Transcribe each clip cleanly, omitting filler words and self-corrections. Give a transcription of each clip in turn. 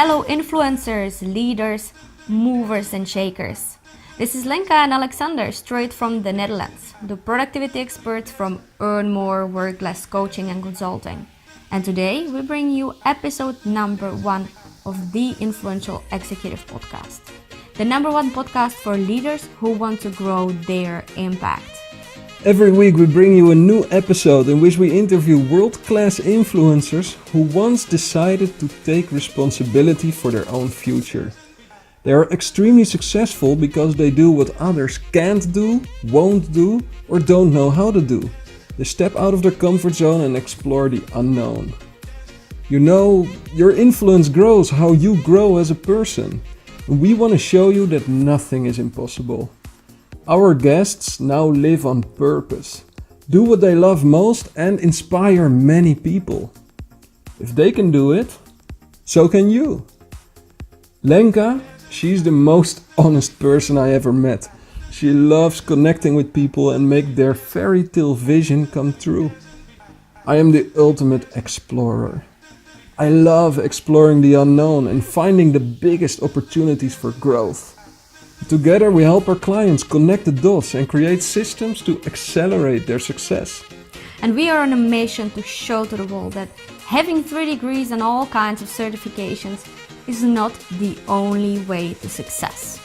Hello influencers, leaders, movers and shakers. This is Lenka and Alexander, straight from the Netherlands, the productivity experts from Earn More, Work Less Coaching and Consulting. And today we bring you episode number 1 of the Influential Executive Podcast. The number 1 podcast for leaders who want to grow their impact. Every week we bring you a new episode in which we interview world-class influencers who once decided to take responsibility for their own future. They are extremely successful because they do what others can't do, won't do, or don't know how to do. They step out of their comfort zone and explore the unknown. You know, your influence grows how you grow as a person. And we want to show you that nothing is impossible. Our guests now live on purpose, do what they love most and inspire many people. If they can do it, so can you. Lenka, she's the most honest person I ever met. She loves connecting with people and make their fairy tale vision come true. I am the ultimate explorer. I love exploring the unknown and finding the biggest opportunities for growth. Together we help our clients connect the dots and create systems to accelerate their success. And we are on a mission to show to the world that having 3 degrees and all kinds of certifications is not the only way to success.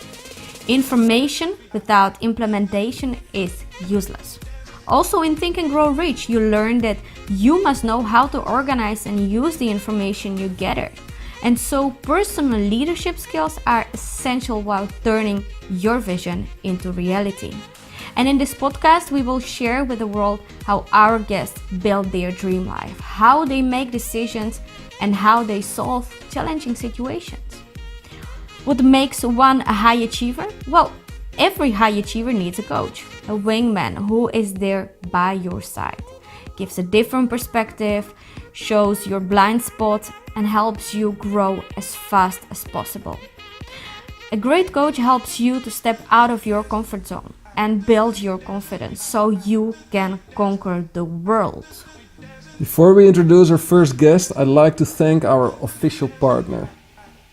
Information without implementation is useless. Also in Think and Grow Rich, you learn that you must know how to organize and use the information you gather. And so personal leadership skills are essential while turning your vision into reality. And in this podcast, we will share with the world how our guests build their dream life, how they make decisions, and how they solve challenging situations. What makes one a high achiever? Well, every high achiever needs a coach, a wingman who is there by your side, gives a different perspective, shows your blind spot, and helps you grow as fast as possible. A great coach helps you to step out of your comfort zone and build your confidence so you can conquer the world. Before we introduce our first guest, I'd like to thank our official partner.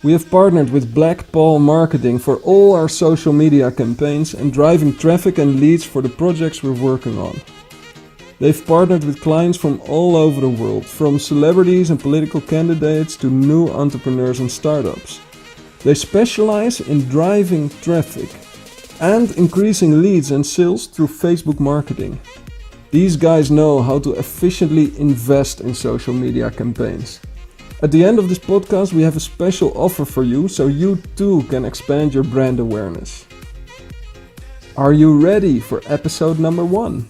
We have partnered with Black Paw Marketing for all our social media campaigns and driving traffic and leads for the projects we're working on. They've partnered with clients from all over the world, from celebrities and political candidates to new entrepreneurs and startups. They specialize in driving traffic and increasing leads and sales through Facebook marketing. These guys know how to efficiently invest in social media campaigns. At the end of this podcast, we have a special offer for you so you too can expand your brand awareness. Are you ready for episode number 1?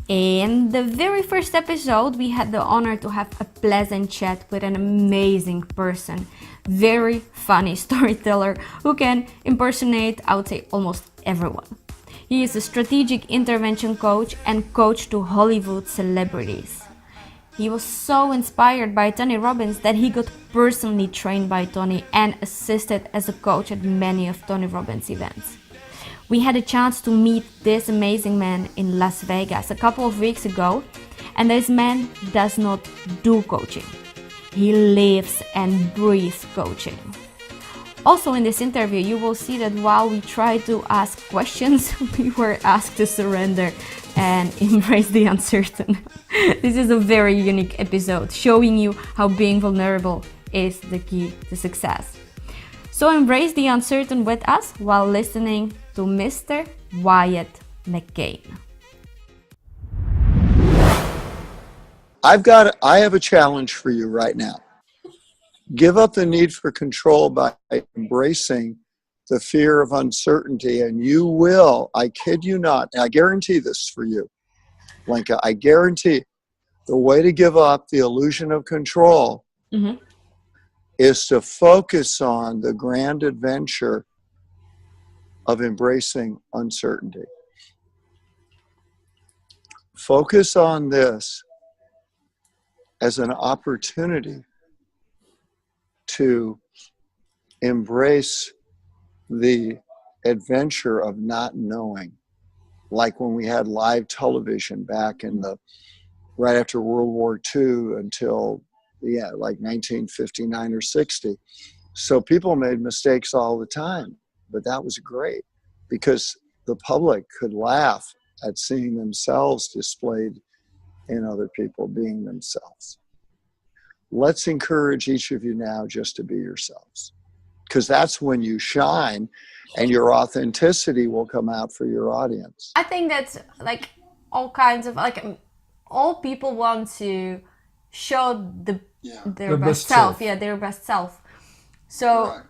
In the very first episode, we had the honor to have a pleasant chat with an amazing person, very funny storyteller who can impersonate, I would say, almost everyone. He is a strategic intervention coach and coach to Hollywood celebrities. He was so inspired by Tony Robbins that he got personally trained by Tony and assisted as a coach at many of Tony Robbins events. We had a chance to meet this amazing man in Las Vegas a couple of weeks ago, and this man does not do coaching. He lives and breathes coaching. Also in this interview, you will see that while we tried to ask questions, we were asked to surrender and embrace the uncertain. This is a very unique episode, showing you how being vulnerable is the key to success. So embrace the uncertain with us while listening to Mr. Wyatt McCain. I have a challenge for you right now. Give up the need for control by embracing the fear of uncertainty, and you will, I kid you not, I guarantee this for you, Lenka, I guarantee the way to give up the illusion of control is to focus on the grand adventure of embracing uncertainty. Focus on this as an opportunity to embrace the adventure of not knowing. Like when we had live television back in right after World War II until like 1959 or 60. So people made mistakes all the time, but that was great because the public could laugh at seeing themselves displayed in other people being themselves. Let's encourage each of you now just to be yourselves, because that's when you shine and your authenticity will come out for your audience. I think that's like all kinds of, like, all people want to show their best self. Yeah, their best self. So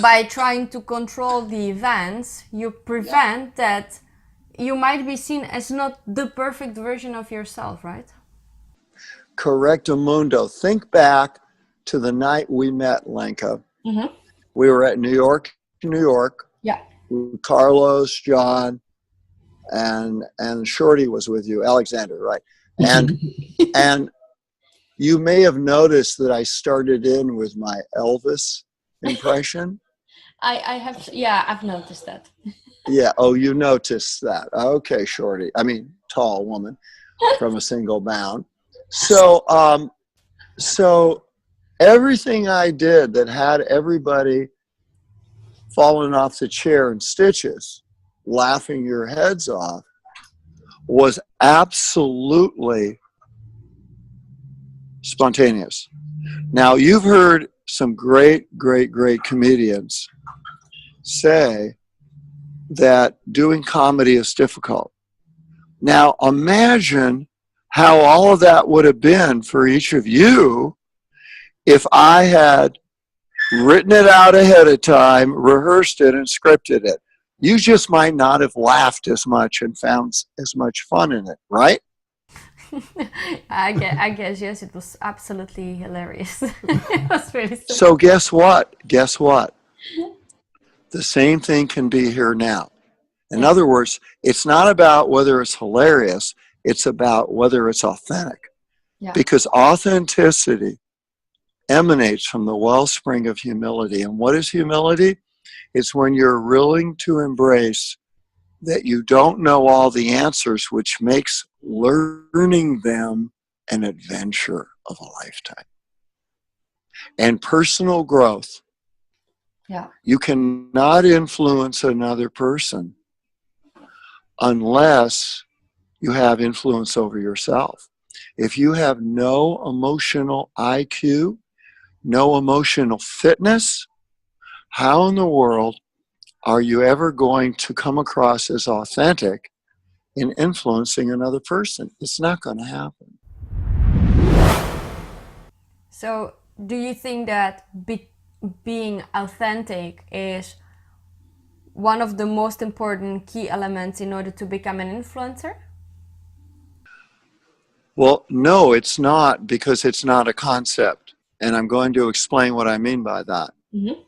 by trying to control the events, you prevent that you might be seen as not the perfect version of yourself, right? Correctamundo. Think back to the night we met, Lenka. Mm-hmm. We were at New York. Yeah. Carlos, John, and Shorty was with you, Alexander, right? And and you may have noticed that I started in with my Elvis impression. I have, yeah, I've noticed that. Yeah. Oh, you noticed that. Okay, Shorty. I mean, tall woman from a single bound. So, so everything I did that had everybody falling off the chair in stitches, laughing your heads off, was absolutely spontaneous. Now, you've heard some great comedians say that doing comedy is difficult. Now, imagine how all of that would have been for each of you if I had written it out ahead of time, rehearsed it, and scripted it. You just might not have laughed as much and found as much fun in it, right? I guess, yes, it was absolutely hilarious. It was really simple. So guess what? The same thing can be here now. In other words, it's not about whether it's hilarious, it's about whether it's authentic. Yeah. Because authenticity emanates from the wellspring of humility. And what is humility? It's when you're willing to embrace that you don't know all the answers, which makes learning them an adventure of a lifetime. And personal growth. Yeah. You cannot influence another person unless you have influence over yourself. If you have no emotional IQ, no emotional fitness, how in the world are you ever going to come across as authentic in influencing another person? It's not going to happen. So, do you think that being authentic is one of the most important key elements in order to become an influencer? Well, no, it's not, because it's not a concept. And I'm going to explain what I mean by that. Mm-hmm.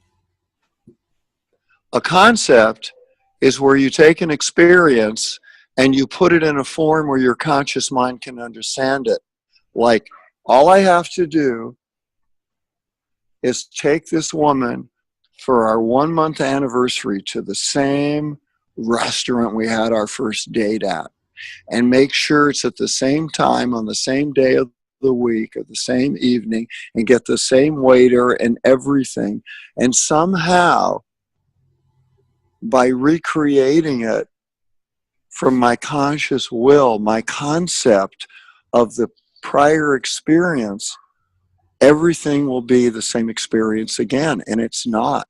A concept is where you take an experience and you put it in a form where your conscious mind can understand it. Like, all I have to do is take this woman for our 1 month anniversary to the same restaurant we had our first date at, and make sure it's at the same time on the same day of the week or the same evening, and get the same waiter and everything. And somehow, by recreating it from my conscious will, my concept of the prior experience, everything will be the same experience again. And it's not.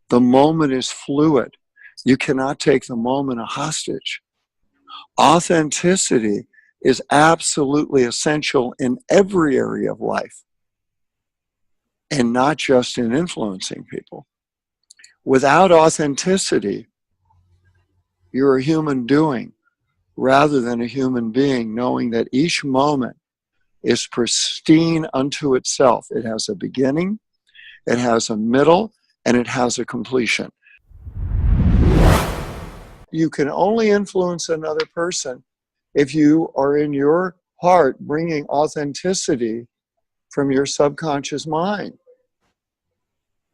The moment is fluid. You cannot take the moment a hostage. Authenticity is absolutely essential in every area of life, and not just in influencing people. Without authenticity, you're a human doing rather than a human being, knowing that each moment is pristine unto itself. It has a beginning, it has a middle, and it has a completion. You can only influence another person if you are in your heart bringing authenticity from your subconscious mind.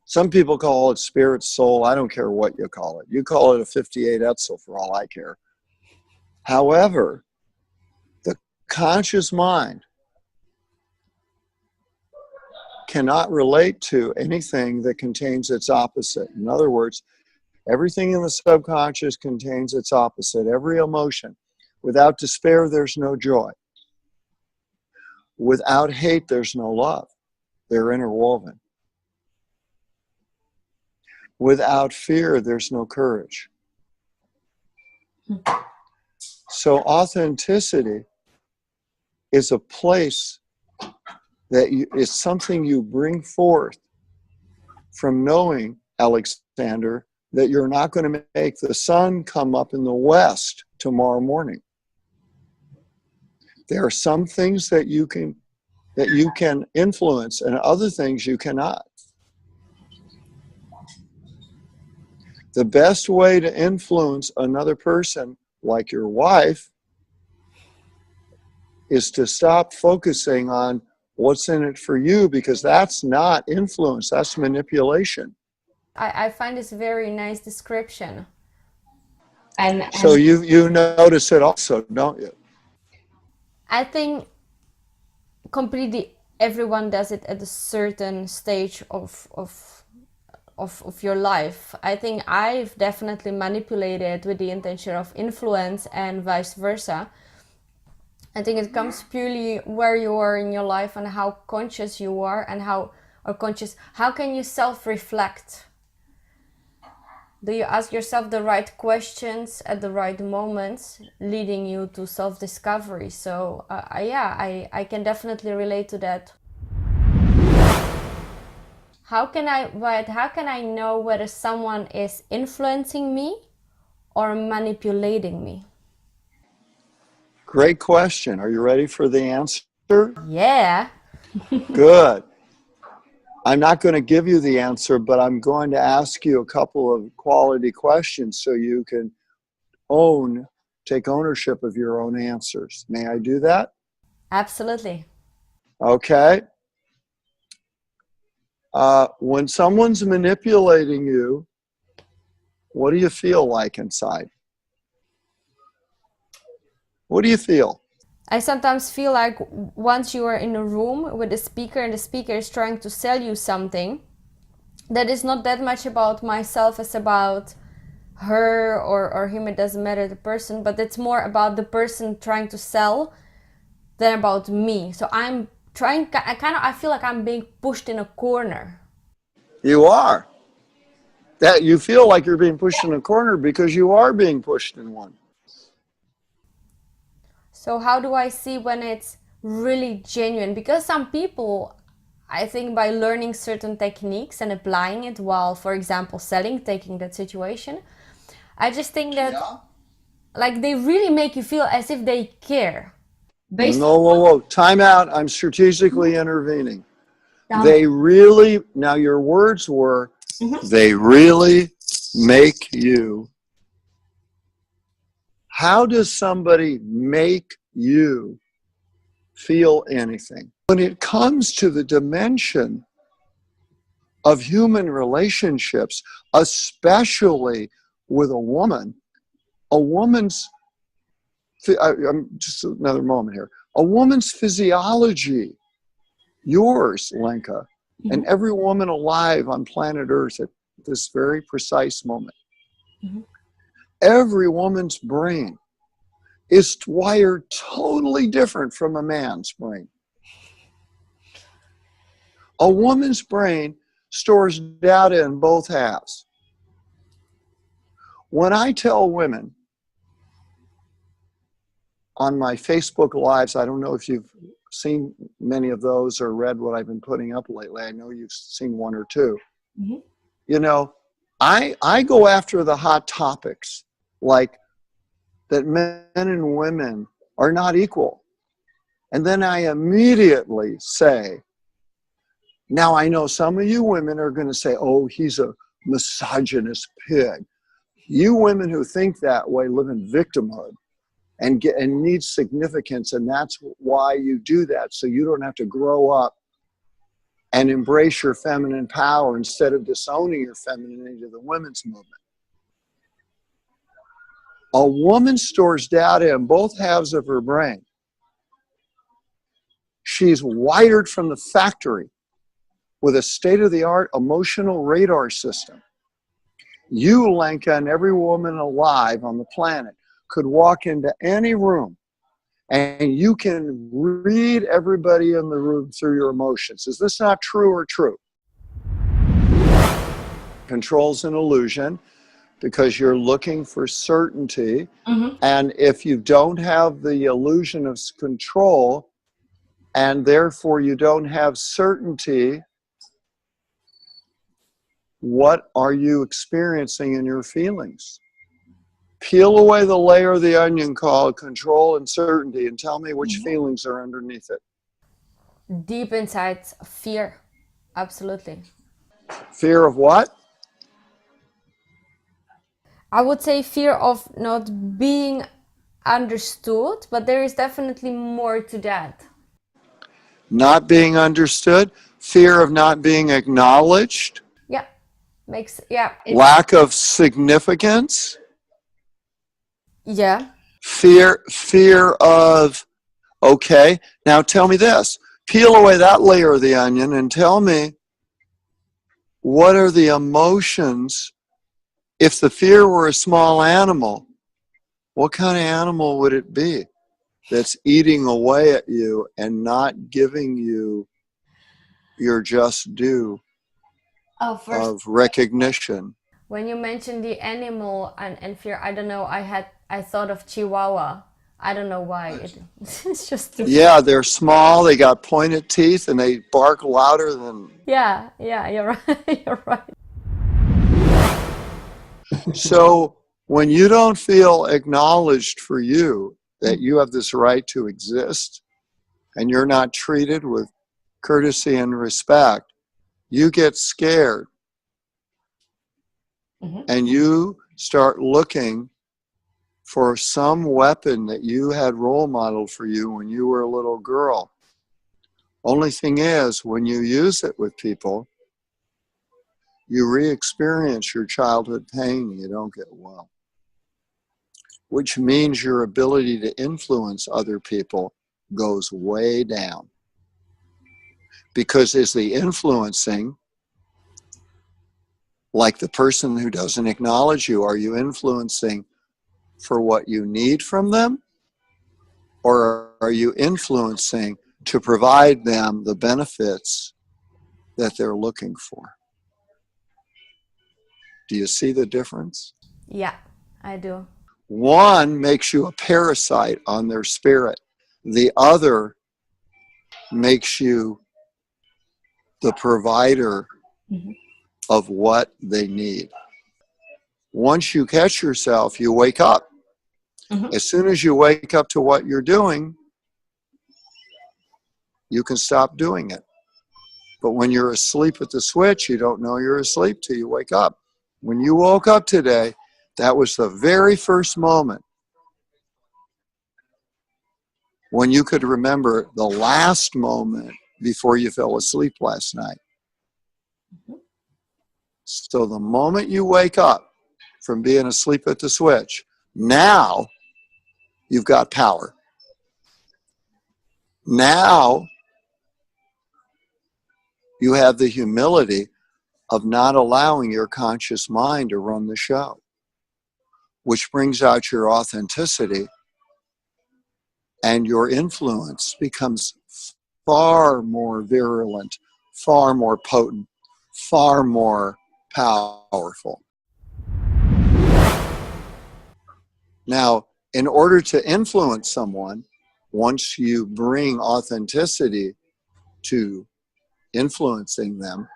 Some people call it spirit, soul. I don't care what you call it. You call it a 58 Etzel for all I care. However, the conscious mind cannot relate to anything that contains its opposite. In other words, everything in the subconscious contains its opposite, every emotion. Without despair, there's no joy. Without hate, there's no love. They're interwoven. Without fear, there's no courage. So authenticity is a place that is something you bring forth from knowing, Alexander, that you're not going to make the sun come up in the west tomorrow morning. There are some things that you can influence and other things you cannot. The best way to influence another person, like your wife, is to stop focusing on what's in it for you, because that's not influence, that's manipulation. I find this a very nice description. And So you notice it also, don't you? I think completely everyone does it at a certain stage of your life. I think I've definitely manipulated with the intention of influence and vice versa. I think it comes purely where you are in your life and how conscious you are, and how can you self-reflect? Do you ask yourself the right questions at the right moments, leading you to self-discovery? So I can definitely relate to that. How can I know whether someone is influencing me or manipulating me? Great question. Are you ready for the answer? Yeah. Good. I'm not going to give you the answer, but I'm going to ask you a couple of quality questions so you can take ownership of your own answers. May I do that? Absolutely. Okay. When someone's manipulating you, what do you feel like inside? What do you feel? I sometimes feel like once you are in a room with a speaker and the speaker is trying to sell you something, that is not that much about myself as about her or him, it doesn't matter the person, but it's more about the person trying to sell than about me. So I feel like I'm being pushed in a corner. You are. That you feel like you're being pushed in a corner because you are being pushed in one. So how do I see when it's really genuine? Because some people, I think by learning certain techniques and applying it while, for example, taking that situation, I just think that like they really make you feel as if they care. Whoa. Time out. I'm strategically intervening. Down. They really, now your words were, they really make you. How does somebody make you feel anything? When it comes to the dimension of human relationships, especially with a woman's, I'm just another moment here, a woman's physiology, yours, Lenka, and every woman alive on planet Earth at this very precise moment. Every woman's brain is wired totally different from a man's brain. A woman's brain stores data in both halves. When I tell women on my Facebook Lives, I don't know if you've seen many of those or read what I've been putting up lately. I know you've seen one or two. You know, I go after the hot topics, like that men and women are not equal. And then I immediately say, now I know some of you women are going to say, oh, he's a misogynist pig. You women who think that way live in victimhood and need significance, and that's why you do that, so you don't have to grow up and embrace your feminine power instead of disowning your femininity to the women's movement. A woman stores data in both halves of her brain. She's wired from the factory with a state-of-the-art emotional radar system. You, Lenka, and every woman alive on the planet could walk into any room and you can read everybody in the room through your emotions. Is this not true or true? Control's an illusion because you're looking for certainty. And if you don't have the illusion of control, and therefore you don't have certainty, what are you experiencing in your feelings? Peel away the layer of the onion called control and certainty and tell me which feelings are underneath it. Deep inside, fear. Absolutely. Fear of what? I would say fear of not being understood, but there is definitely more to that. Not being understood, fear of not being acknowledged, Yeah, lack of significance, fear of, okay, now tell me this, peel away that layer of the onion and tell me what are the emotions. If the fear were a small animal, what kind of animal would it be that's eating away at you and not giving you your just due of recognition? When you mentioned the animal and fear, I don't know, I thought of Chihuahua. I don't know why. It's just... Yeah, they're small, they got pointed teeth, and they bark louder than... Yeah, you're right. You're right. So when you don't feel acknowledged for you, that you have this right to exist, and you're not treated with courtesy and respect, you get scared. And you start looking for some weapon that you had role modeled for you when you were a little girl. Only thing is, when you use it with people, you re-experience your childhood pain, you don't get well. Which means your ability to influence other people goes way down. Because is the influencing, like the person who doesn't acknowledge you, are you influencing for what you need from them? Or are you influencing to provide them the benefits that they're looking for? Do you see the difference? Yeah, I do. One makes you a parasite on their spirit. The other makes you the provider of what they need. Once you catch yourself, you wake up. As soon as you wake up to what you're doing, you can stop doing it. But when you're asleep at the switch, you don't know you're asleep till you wake up. When you woke up today, that was the very first moment when you could remember the last moment before you fell asleep last night. So the moment you wake up from being asleep at the switch, now you've got power. Now you have the humility of not allowing your conscious mind to run the show, which brings out your authenticity, and your influence becomes far more virulent, far more potent, far more powerful. Now, in order to influence someone, once you bring authenticity to influencing them,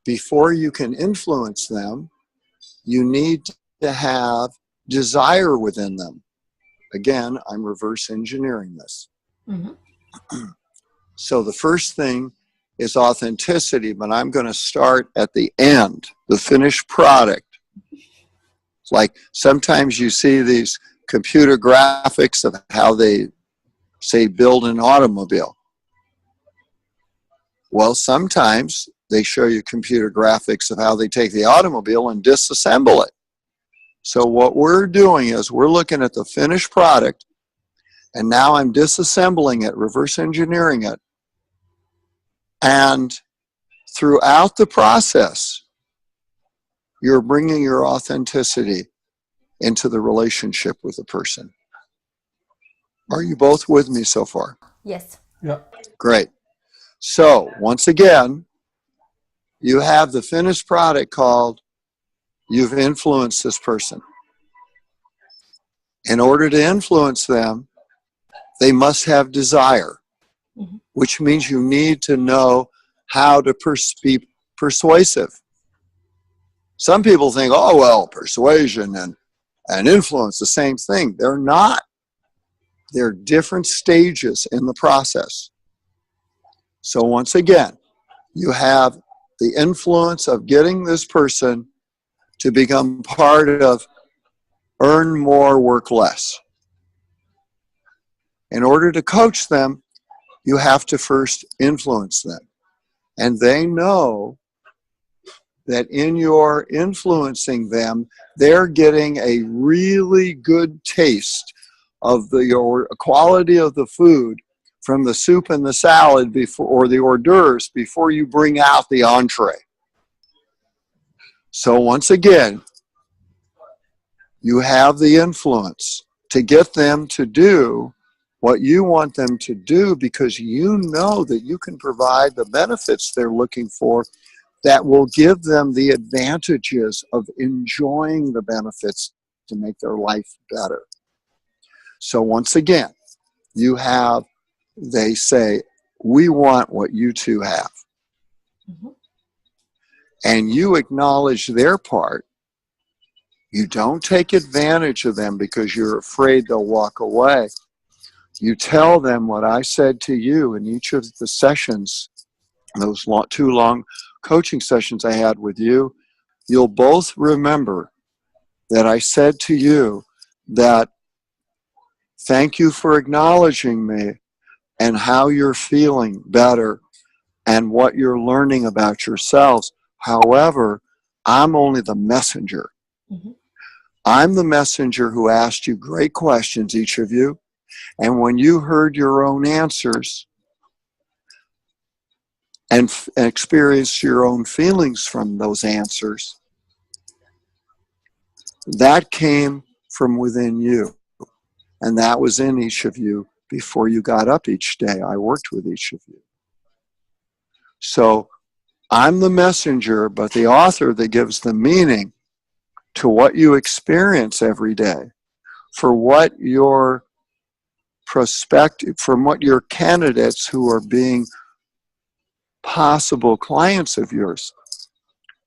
before you can influence them, you need to have desire within them. Again, I'm reverse engineering this. So the first thing is authenticity, but I'm going to start at the end, the finished product. Like sometimes you see these computer graphics of how they say build an automobile. Well, sometimes they show you computer graphics of how they take the automobile and disassemble it. So what we're doing is we're looking at the finished product, and now I'm disassembling it, reverse engineering it, and throughout the process, you're bringing your authenticity into the relationship with the person. Are you both with me so far? Yes. Yeah. Great. So, once again, you have the finished product called you've influenced this person. In order to influence them, they must have desire, which means you need to know how to be persuasive. Some people think, oh, well, persuasion and influence, the same thing. They're not. They're different stages in the process. So once again, you have the influence of getting this person to become part of earn more, work less. In order to coach them, you have to first influence them. And they know that in your influencing them, they're getting a really good taste of your quality of the food from the soup and the salad before, or the hors d'oeuvres before you bring out the entree. So once again, you have the influence to get them to do what you want them to do, because you know that you can provide the benefits they're looking for that will give them the advantages of enjoying the benefits to make their life better. So once again, you have, they say, we want what you two have. And you acknowledge their part. You don't take advantage of them because you're afraid they'll walk away. You tell them what I said to you in each of the sessions, those two long coaching sessions I had with you. You'll both remember that I said to you that thank you for acknowledging me and how you're feeling better and what you're learning about yourselves. However, I'm only the messenger. I'm the messenger who asked you great questions, each of you. And when you heard your own answers and experienced your own feelings from those answers, that came from within you. And that was in each of you before you got up each day. I worked with each of you. So I'm the messenger, but the author that gives the meaning to what you experience every day, for what your prospective, from what your candidates who are being possible clients of yours,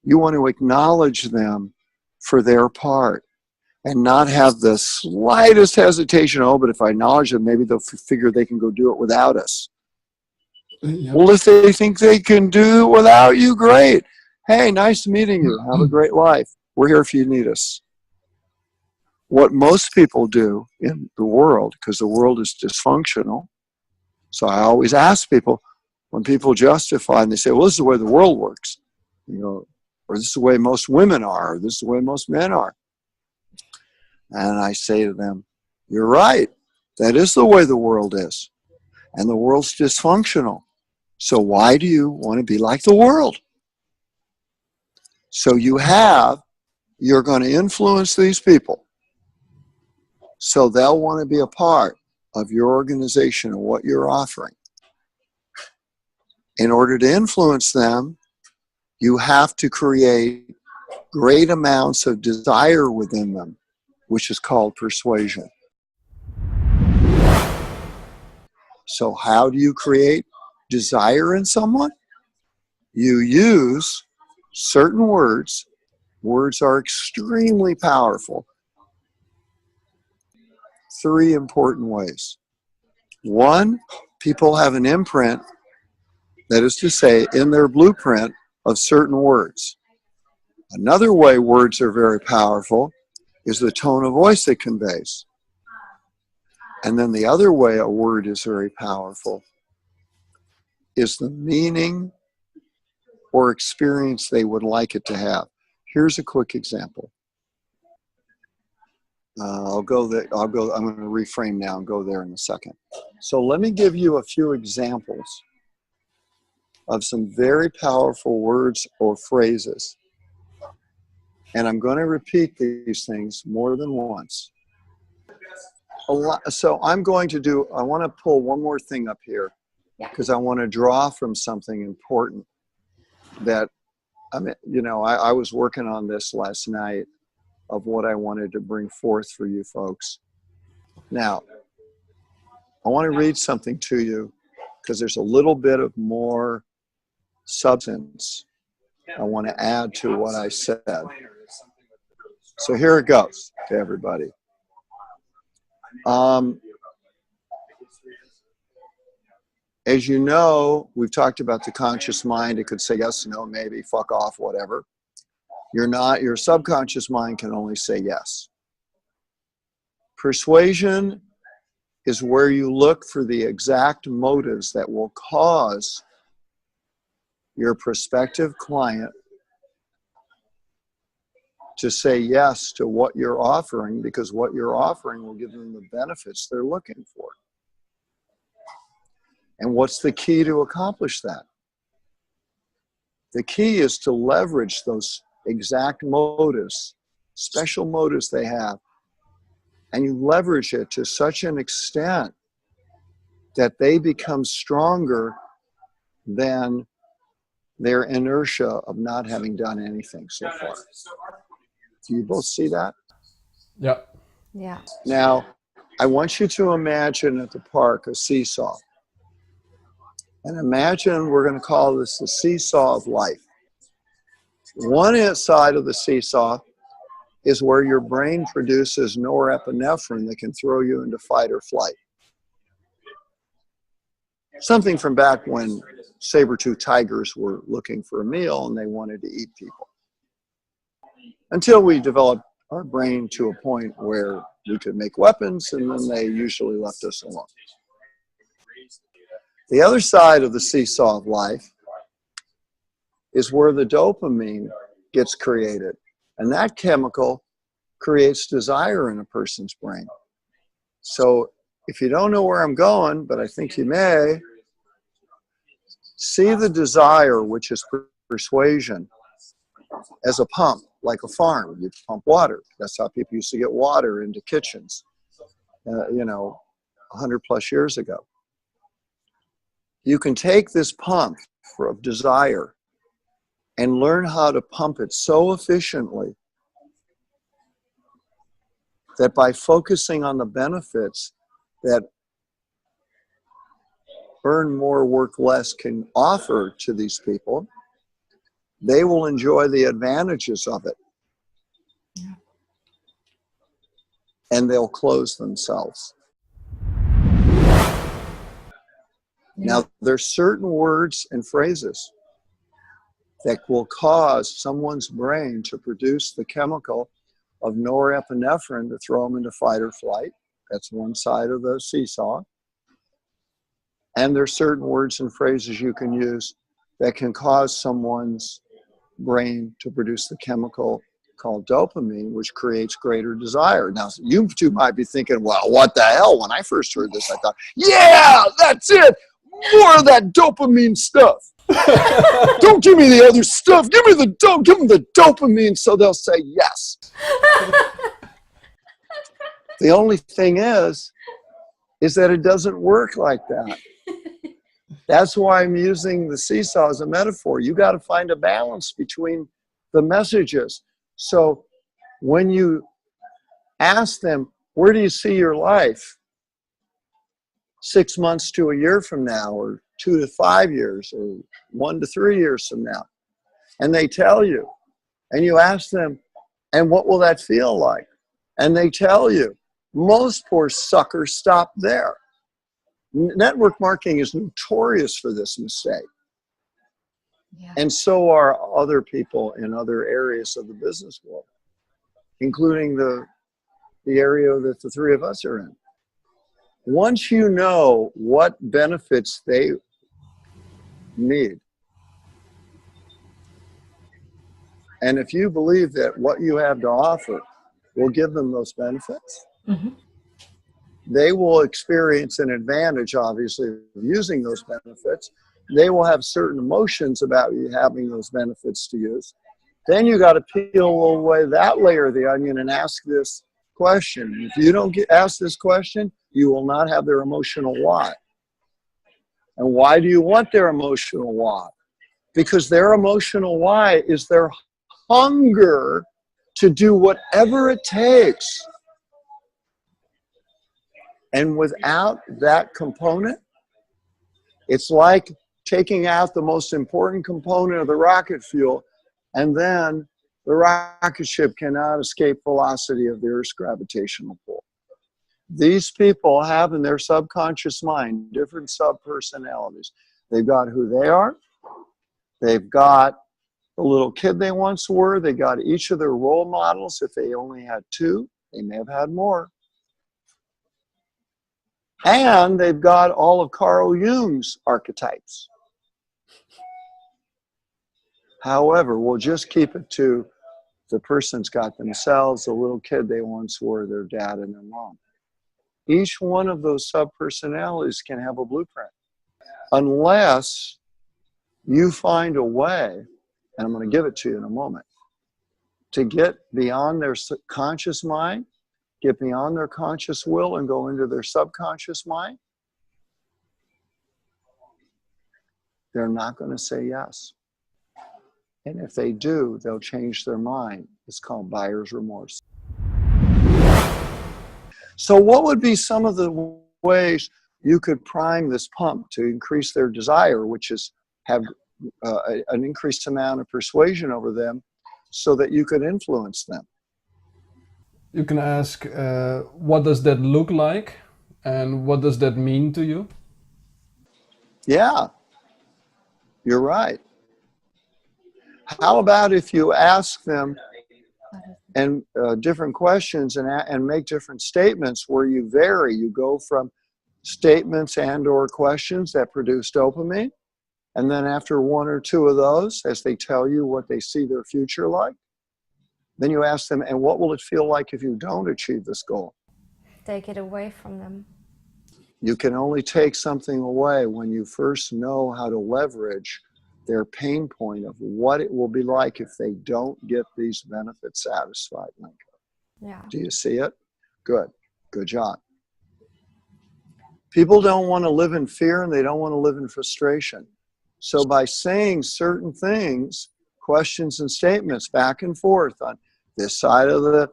you want to acknowledge them for their part and not have the slightest hesitation. Oh, but if I acknowledge them, maybe they'll figure they can go do it without us. Yep. Well, if they think they can do it without you, great. Hey, nice meeting you. Have a great life. We're here if you need us. What most people do in the world, because the world is dysfunctional, so I always ask people, when people justify and they say, well, this is the way the world works, you know, or this is the way most women are, or this is the way most men are. And I say to them, you're right. That is the way the world is. And the world's dysfunctional. So why do you want to be like the world? So you're going to influence these people. So they'll want to be a part of your organization and what you're offering. In order to influence them, you have to create great amounts of desire within them, which is called persuasion. So how do you create desire in someone? You use certain words. Words are extremely powerful. 3 important ways. 1, people have an imprint, that is to say, in their blueprint of certain words. Another way words are very powerful is the tone of voice it conveys. And then the other way a word is very powerful is the meaning or experience they would like it to have. Here's a quick example. I'm going to reframe now and go there in a second. So let me give you a few examples of some very powerful words or phrases. And I'm going to repeat these things more than once. So I'm going to do, I want to pull one more thing up here, because I want to draw from something important that, I mean, you know, I was working on this last night of what I wanted to bring forth for you folks. Now, I want to read something to you because there's a little bit of more substance I want to add to what I said. So here it goes to everybody. As you know, we've talked about the conscious mind. It could say yes, no, maybe, fuck off, whatever. Your subconscious mind can only say yes. Persuasion is where you look for the exact motives that will cause your prospective client to say yes to what you're offering, because what you're offering will give them the benefits they're looking for. And what's the key to accomplish that? The key is to leverage those exact motives, special motives they have, and you leverage it to such an extent that they become stronger than their inertia of not having done anything so far. Do you both see that? Yeah. Yeah. Now, I want you to imagine at the park a seesaw. And imagine, we're going to call this the seesaw of life. One side of the seesaw is where your brain produces norepinephrine that can throw you into fight or flight. Something from back when saber-toothed tigers were looking for a meal and they wanted to eat people. Until we developed our brain to a point where we could make weapons, and then they usually left us alone. The other side of the seesaw of life is where the dopamine gets created. And that chemical creates desire in a person's brain. So if you don't know where I'm going, but I think you may, see the desire, which is persuasion, as a pump, like a farm. You pump water. That's how people used to get water into kitchens, 100 plus years ago. You can take this pump of desire and learn how to pump it so efficiently that by focusing on the benefits that earn more, work less can offer to these people, they will enjoy the advantages of it. Yeah. And they'll close themselves. Now, there's certain words and phrases that will cause someone's brain to produce the chemical of norepinephrine to throw them into fight or flight. That's one side of the seesaw. And there's certain words and phrases you can use that can cause someone's brain to produce the chemical called dopamine, which creates greater desire. Now, you two might be thinking, well, what the hell? When I first heard this, I thought, yeah, that's it. More of that dopamine stuff. Don't give me the other stuff. Give me the give them the dopamine, so they'll say yes. The only thing is that it doesn't work like that. That's why I'm using the seesaw as a metaphor. You got to find a balance between the messages. So when you ask them, where do you see your life 6 months to a year from now, or 2 to 5 years, or 1 to 3 years from now? And they tell you, and you ask them, and what will that feel like? And they tell you. Most poor suckers stop there. Network marketing is notorious for this mistake. Yeah. And so are other people in other areas of the business world, including the area that the three of us are in. Once you know what benefits they need, and if you believe that what you have to offer will give them those benefits, mm-hmm. they will experience an advantage, obviously, of using those benefits, they will have certain emotions about you having those benefits to use. Then you got to peel away that layer of the onion and ask this question. If you don't ask this question, you will not have their emotional why. And why do you want their emotional why? Because their emotional why is their hunger to do whatever it takes. And without that component, it's like taking out the most important component of the rocket fuel, and then the rocket ship cannot escape velocity of the Earth's gravitational pull. These people have in their subconscious mind different sub-personalities. They've got who they are. They've got the little kid they once were. They got each of their role models. If they only had two, they may have had more. And they've got all of Carl Jung's archetypes. However, we'll just keep it to the person's got themselves, the little kid they once were, their dad and their mom. Each one of those sub-personalities can have a blueprint. Unless you find a way, and I'm going to give it to you in a moment, to get beyond their conscious mind, get beyond their conscious will and go into their subconscious mind, they're not going to say yes. And if they do, they'll change their mind. It's called buyer's remorse. So what would be some of the ways you could prime this pump to increase their desire, which is have an increased amount of persuasion over them so that you could influence them? You can ask, what does that look like? And what does that mean to you? Yeah, you're right. How about if you ask them and different questions and make different statements where you vary? You go from statements and or questions that produce dopamine, and then after one or two of those, as they tell you what they see their future like, then you ask them, and what will it feel like if you don't achieve this goal? Take it away from them. You can only take something away when you first know how to leverage their pain point of what it will be like if they don't get these benefits satisfied. Yeah. Do you see it? Good. Good job. People don't want to live in fear and they don't want to live in frustration. So by saying certain things, questions and statements back and forth on this side of the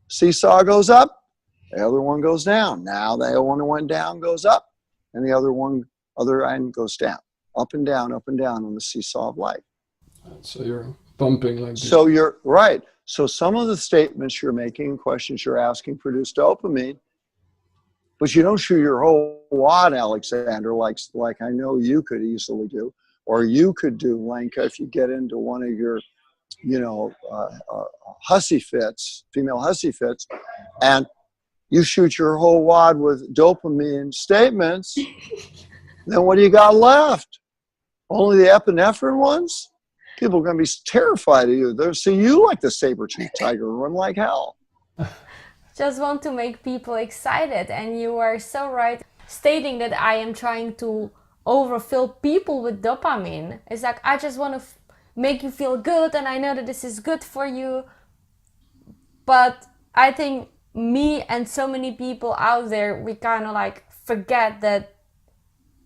seesaw goes up, the other one goes down. Now the one that went down goes up, and the other end goes down. Up and down on the seesaw of life. So you're pumping like this. So you're right. So some of the statements you're making, questions you're asking produce dopamine, but you don't shoot your whole wad, Alexander, like I know you could easily do, or you could do, Lenka, if you get into one of your, hussy fits, female hussy fits, and you shoot your whole wad with dopamine statements, then what do you got left? Only the epinephrine ones? People are going to be terrified of you. They'll see you like the saber-toothed tiger, run like hell. Just want to make people excited, and you are so right stating that I am trying to overfill people with dopamine. It's like, I just want to make you feel good, and I know that this is good for you, but I think me and so many people out there, we kind of like forget that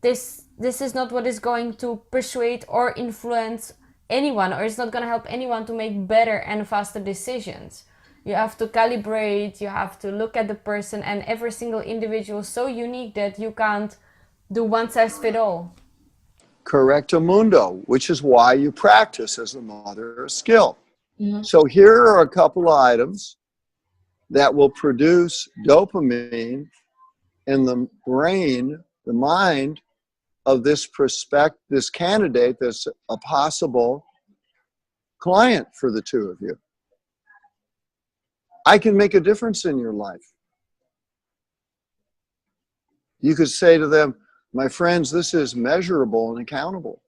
this is not what is going to persuade or influence anyone, or it's not going to help anyone to make better and faster decisions. You have to calibrate, you have to look at the person, and every single individual is so unique that you can't do one size fit all. Correctamundo, which is why you practice as the mother of skill. Mm-hmm. So here are a couple of items that will produce dopamine in the brain, the mind of this candidate that's a possible client for the two of you. I can make a difference in your life. You could say to them, my friends, this is measurable and accountable.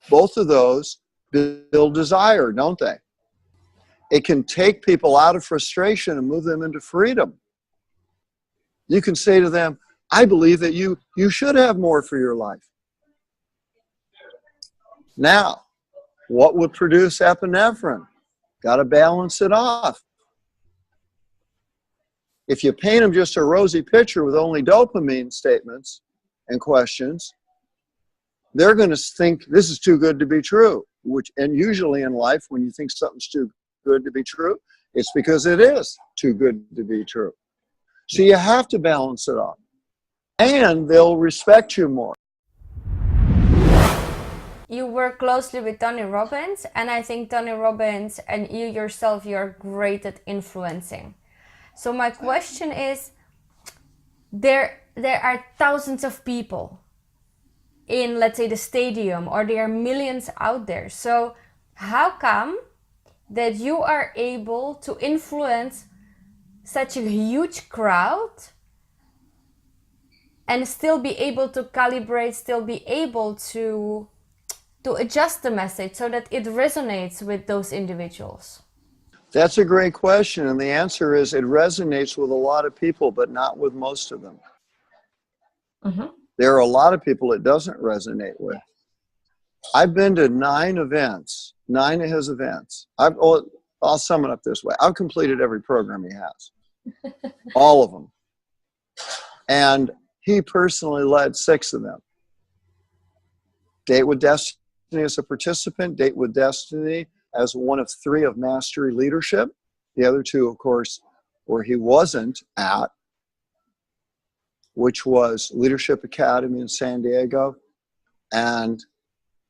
Both of those build desire, don't they? It can take people out of frustration and move them into freedom. You can say to them, I believe that you should have more for your life. Now, what would produce epinephrine? Got to balance it off. If you paint them just a rosy picture with only dopamine statements and questions, they're going to think this is too good to be true. And usually in life, when you think something's too good to be true, it's because it is too good to be true. So you have to balance it off. And they'll respect you more. You work closely with Tony Robbins, and I think Tony Robbins and you yourself, you're great at influencing. So my question is, there are thousands of people in, let's say, the stadium, or there are millions out there. So how come that you are able to influence such a huge crowd and still be able to calibrate, still be able to adjust the message so that it resonates with those individuals? That's a great question. And the answer is it resonates with a lot of people, but not with most of them. Mm-hmm. There are a lot of people it doesn't resonate with. I've been to 9 events, 9 of his events. I'll sum it up this way. I've completed every program he has. All of them. And he personally led 6 of them. Date with Destiny as a participant, Date with Destiny as one of 3 of Mastery Leadership. The other 2, of course, where he wasn't at, which was Leadership Academy in San Diego. And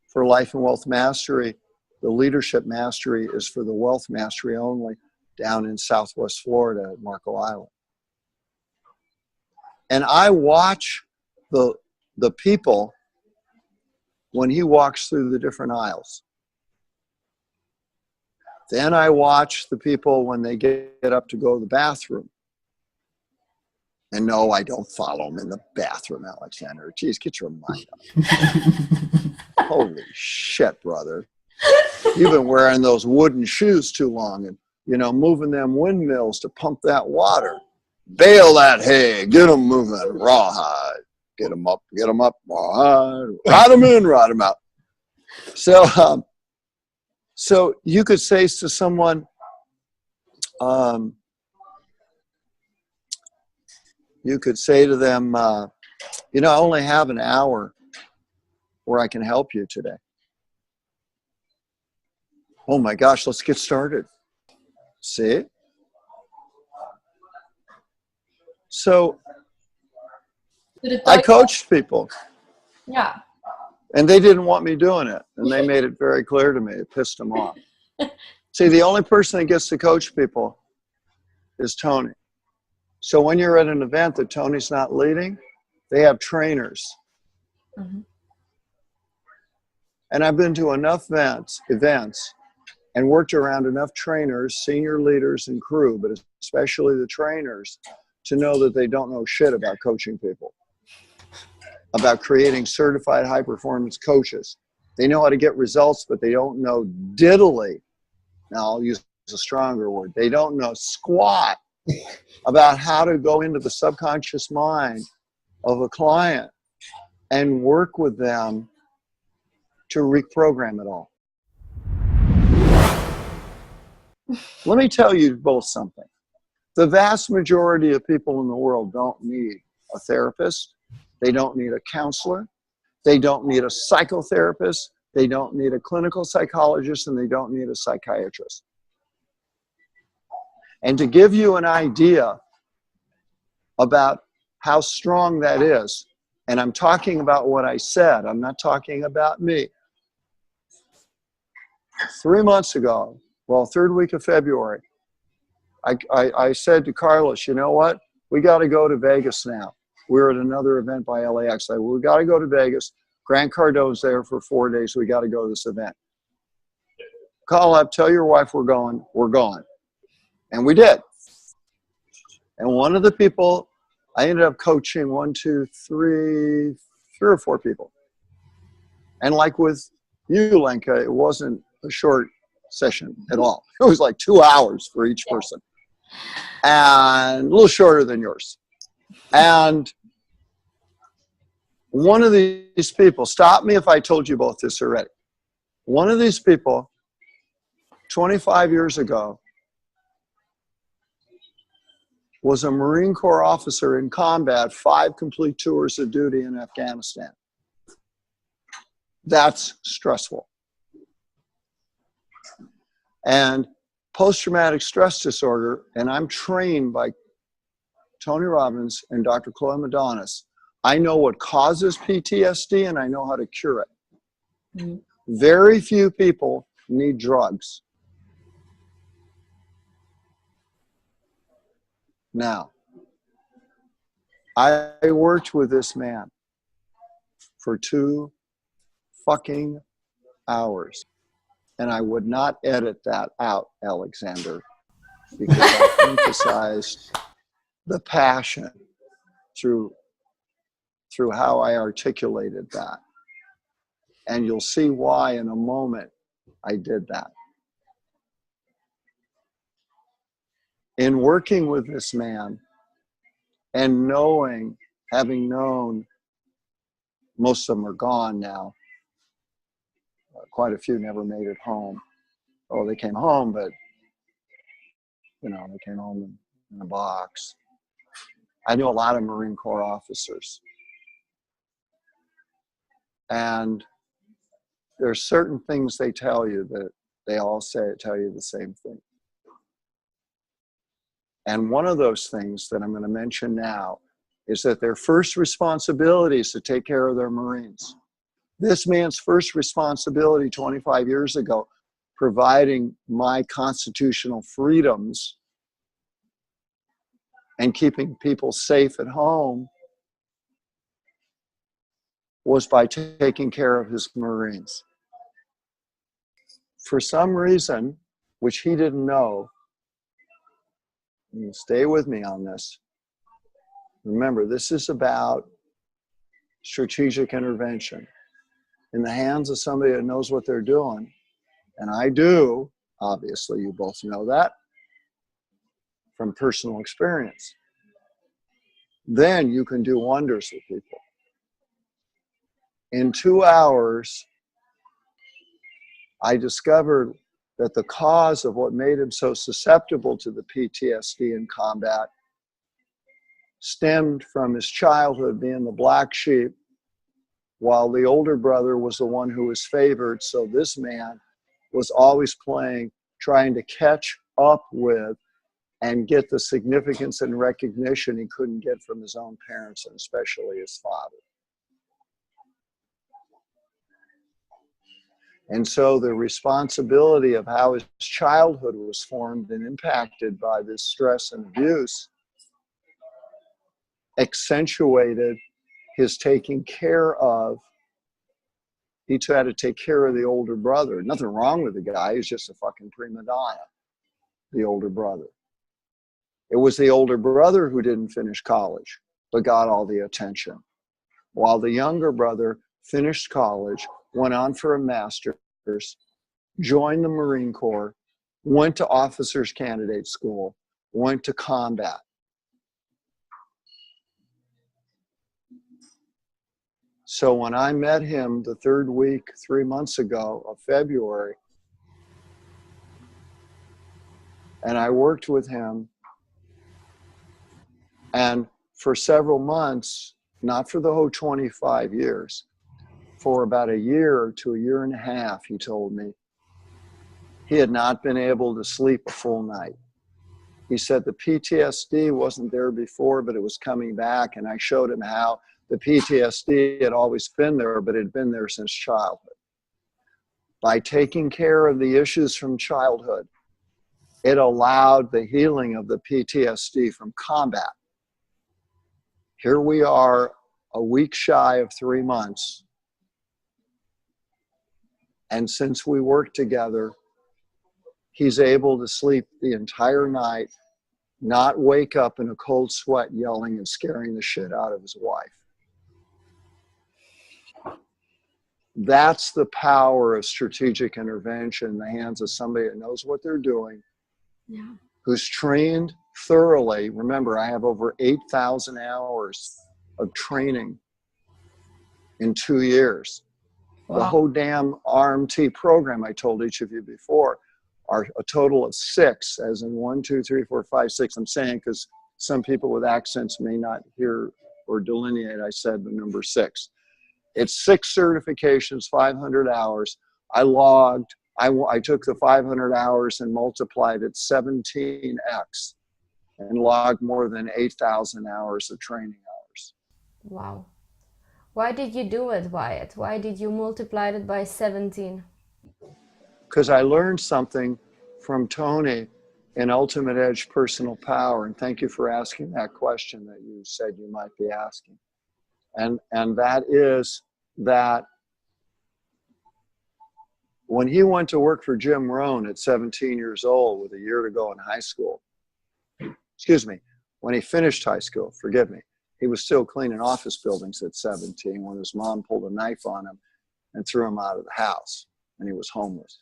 for Life and Wealth Mastery, the Leadership Mastery is for the Wealth Mastery only down in Southwest Florida at Marco Island. And I watch the people when he walks through the different aisles. Then I watch the people when they get up to go to the bathroom. And no, I don't follow him in the bathroom, Alexander. Geez, get your mind up. Holy shit, brother. You've been wearing those wooden shoes too long and, moving them windmills to pump that water. Bale that hay, get them moving, rawhide. Get them up, rawhide. Ride them in, ride them out. So you could say to someone, you could say to them, I only have an hour where I can help you today. Oh my gosh, let's get started. See? So I coached people. Yeah. And they didn't want me doing it. And they made it very clear to me. It pissed them off. See, the only person that gets to coach people is Tony. So when you're at an event that Tony's not leading, they have trainers. Mm-hmm. And I've been to enough events and worked around enough trainers, senior leaders and crew, but especially the trainers, to know that they don't know shit about coaching people, about creating certified high-performance coaches. They know how to get results, but they don't know diddly. Now, I'll use a stronger word. They don't know squat about how to go into the subconscious mind of a client and work with them to reprogram it all. Let me tell you both something. The vast majority of people in the world don't need a therapist. They don't need a counselor. They don't need a psychotherapist. They don't need a clinical psychologist, and they don't need a psychiatrist. And to give you an idea about how strong that is, and I'm talking about what I said, I'm not talking about me. 3 months ago, third week of February, I said to Carlos, you know what? We got to go to Vegas now. We're at another event by LAX. We got to go to Vegas. Grant Cardone's there for 4 days. We got to go to this event. Call up, tell your wife we're going. We're going. And we did. And one of the people, I ended up coaching 3 or 4 people. And like with you, Lenka, it wasn't a short session at all. It was like 2 hours for each person. And a little shorter than yours. And one of these people, stop me if I told you both this already. One of these people, 25 years ago, was a Marine Corps officer in combat, 5 complete tours of duty in Afghanistan. That's stressful. And post-traumatic stress disorder, and I'm trained by Tony Robbins and Dr. Chloe Madonis. I know what causes PTSD and I know how to cure it. Mm-hmm. Very few people need drugs. Now, I worked with this man for 2 fucking hours. And I would not edit that out, Alexander, because I emphasized the passion through how I articulated that. And you'll see why in a moment I did that. In working with this man and having known, most of them are gone now. Quite a few never made it home. Oh, they came home, but, they came home in a box. I knew a lot of Marine Corps officers. And there's certain things they tell you that they all tell you the same thing. And one of those things that I'm going to mention now is that their first responsibility is to take care of their Marines. This man's first responsibility 25 years ago, providing my constitutional freedoms and keeping people safe at home, was by taking care of his Marines. For some reason, which he didn't know, and stay with me on this. Remember, this is about strategic intervention in the hands of somebody that knows what they're doing. And I do, obviously, you both know that from personal experience. Then you can do wonders with people. In 2 hours, I discovered that the cause of what made him so susceptible to the PTSD in combat stemmed from his childhood being the black sheep, while the older brother was the one who was favored. So this man was always trying to catch up with and get the significance and recognition he couldn't get from his own parents, and especially his father. And so the responsibility of how his childhood was formed and impacted by this stress and abuse accentuated his taking care of. He had to take care of the older brother. Nothing wrong with the guy. He's just a fucking prima donna, the older brother. It was the older brother who didn't finish college, but got all the attention. While the younger brother finished college, went on for a master's, joined the Marine Corps, went to officers candidate school, went to combat. So when I met him the 3rd week, 3 months ago of February, and I worked with him, and for several months, not for the whole 25 years, for about a year to a year and a half, he told me, he had not been able to sleep a full night. He said the PTSD wasn't there before, but it was coming back, and I showed him how the PTSD had always been there, but it had been there since childhood. By taking care of the issues from childhood, it allowed the healing of the PTSD from combat. Here we are, a week shy of 3 months. And since we worked together, he's able to sleep the entire night, not wake up in a cold sweat yelling and scaring the shit out of his wife. That's the power of strategic intervention in the hands of somebody that knows what they're doing, who's trained thoroughly. Remember, I have over 8,000 hours of training in 2 years. The whole damn RMT program I told each of you before are a total of 6, as in 1, 2, 3, 4, 5, 6. I'm saying because some people with accents may not hear or delineate. I said the number 6. It's 6 certifications, 500 hours. I logged. I took the 500 hours and multiplied it 17x and logged more than 8,000 hours of training hours. Wow. Why did you do it, Wyatt? Why did you multiply it by 17? Because I learned something from Tony in Ultimate Edge Personal Power. And thank you for asking that question that you said you might be asking. And that is that when he went to work for Jim Rohn at 17 years old with a year to go in high school, when he finished high school, forgive me, he was still cleaning office buildings at 17 when his mom pulled a knife on him and threw him out of the house, and he was homeless.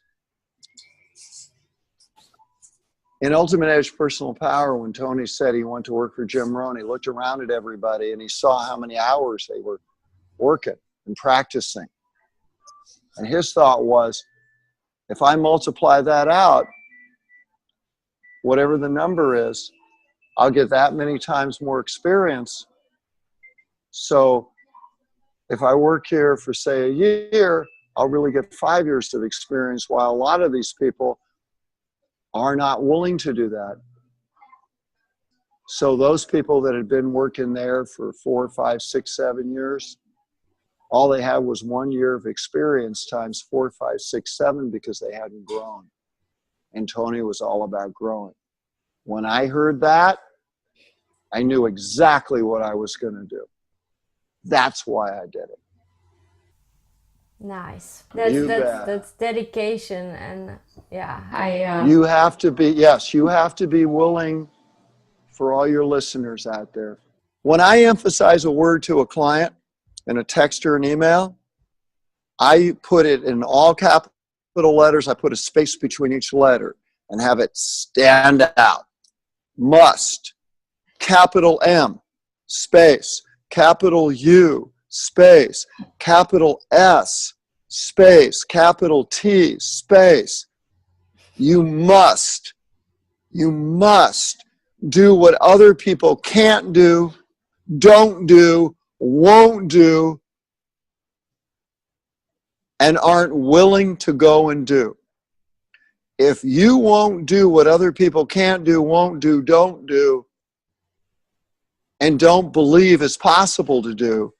In Ultimate Edge Personal Power, when Tony said he went to work for Jim Rohn, he looked around at everybody and he saw how many hours they were working and practicing. And his thought was, if I multiply that out, whatever the number is, I'll get that many times more experience. So if I work here for, say, a year, I'll really get 5 years of experience, while a lot of these people are not willing to do that. So those people that had been working there for 4, 5, 6, 7 years, all they had was 1 year of experience times 4, 5, 6, 7 because they hadn't grown. And Tony was all about growing. When I heard that, I knew exactly what I was going to do. That's why I did it. Nice. That's dedication, and yeah. You have to be, yes, you have to be willing, for all your listeners out there. When I emphasize a word to a client in a text or an email, I put it in all capital letters. I put a space between each letter and have it stand out. Must, capital M, space, capital U, space, capital S, space, capital T, space. You must do what other people can't do, don't do, won't do, and aren't willing to go and do. If you won't do what other people can't do, won't do, don't do, and don't believe it's possible to do,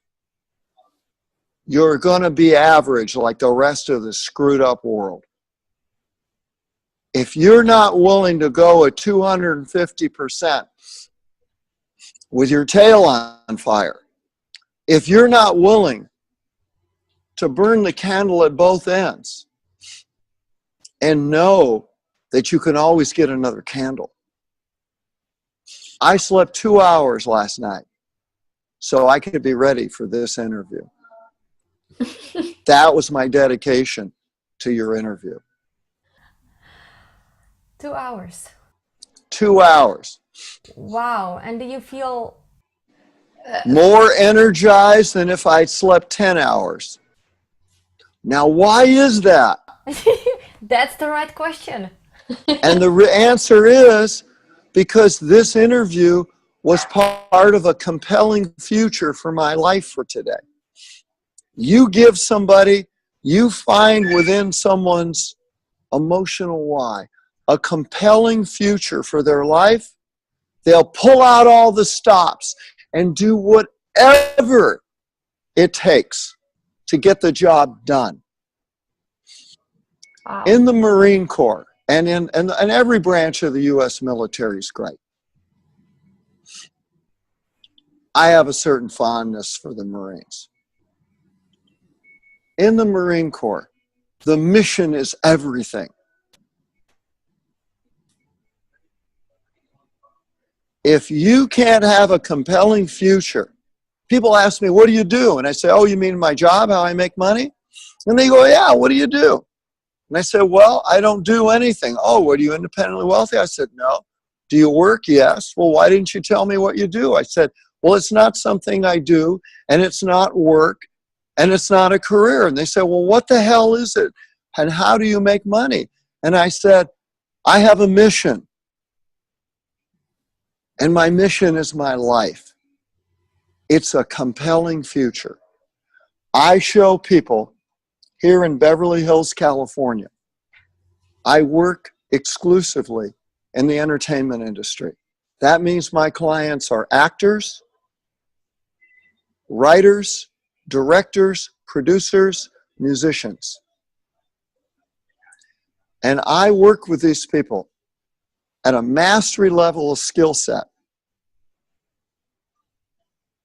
you're going to be average like the rest of the screwed up world. If you're not willing to go at 250% with your tail on fire, if you're not willing to burn the candle at both ends and know that you can always get another candle. I slept 2 hours last night so I could be ready for this interview. That was my dedication to your interview. 2 hours. 2 hours. Wow. And do you feel more energized than if I'd slept 10 hours? Now, why is that? That's the right question. And the answer is because this interview was part of a compelling future for my life for today. You give somebody, you find within someone's emotional why a compelling future for their life, they'll pull out all the stops and do whatever it takes to get the job done. Wow. In the Marine Corps and in every branch of the U.S. military is great. I have a certain fondness for the Marines. In the Marine Corps, the mission is everything. If you can't have a compelling future, people ask me, what do you do? And I say, oh, you mean my job, how I make money? And they go, yeah, what do you do? And I said, well, I don't do anything. Oh, are you independently wealthy? I said, no. Do you work? Yes. Well, why didn't you tell me what you do? I said, well, it's not something I do, and it's not work. and it's not a career. And they say, well, what the hell is it? And how do you make money? And I said, I have a mission. And my mission is my life. It's a compelling future. I show people here in Beverly Hills, California, I work exclusively in the entertainment industry. That means my clients are actors, writers, directors, producers, musicians. And I work with these people at a mastery level of skill set.